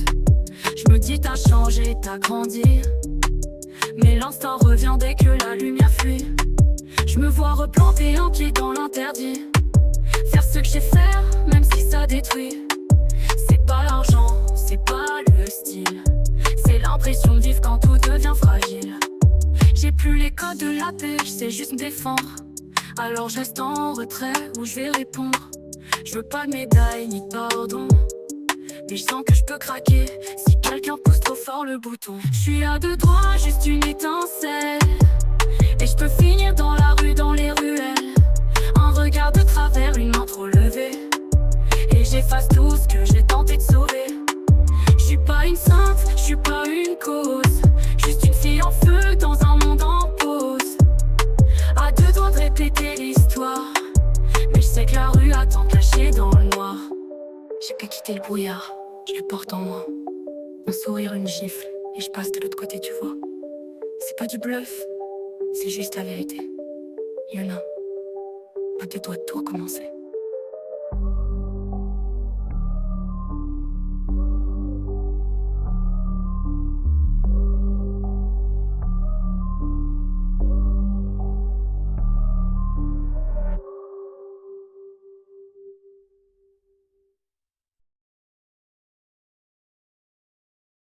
Je me dis t'as changé, t'as grandi. Mais l'instant revient dès que la lumière fuit. Je me vois replanter un pied dans l'interdit. Faire ce que j'ai faire, même si ça détruit. C'est pas l'argent, c'est pas le style. C'est l'impression de vivre quand tout devient fragile. J'ai plus les codes de la paix, je sais juste me défendre. Alors je reste en retrait où je vais répondre. Je veux pas de médaille ni de pardon. Mais je sens que je peux craquer si quelqu'un pousse trop fort le bouton. Je suis à 2 doigts, juste une étincelle. Et je peux finir dans la rue, dans les ruelles. Un regard de travers, une main trop levée. Et j'efface tout ce que j'ai tenté de sauver. Je suis pas une sainte, je suis pas une cause. Juste une fille en feu dans un monde en pause. À 2 doigts de répéter l'histoire. Mais je sais que la rue attend cachée dans le noir. J'ai pas quitté le brouillard, je le porte en moi. Un sourire, une gifle, et je passe de l'autre côté, tu vois. C'est pas du bluff, c'est juste la vérité. Yuna, à 2 doigts de tout recommencer.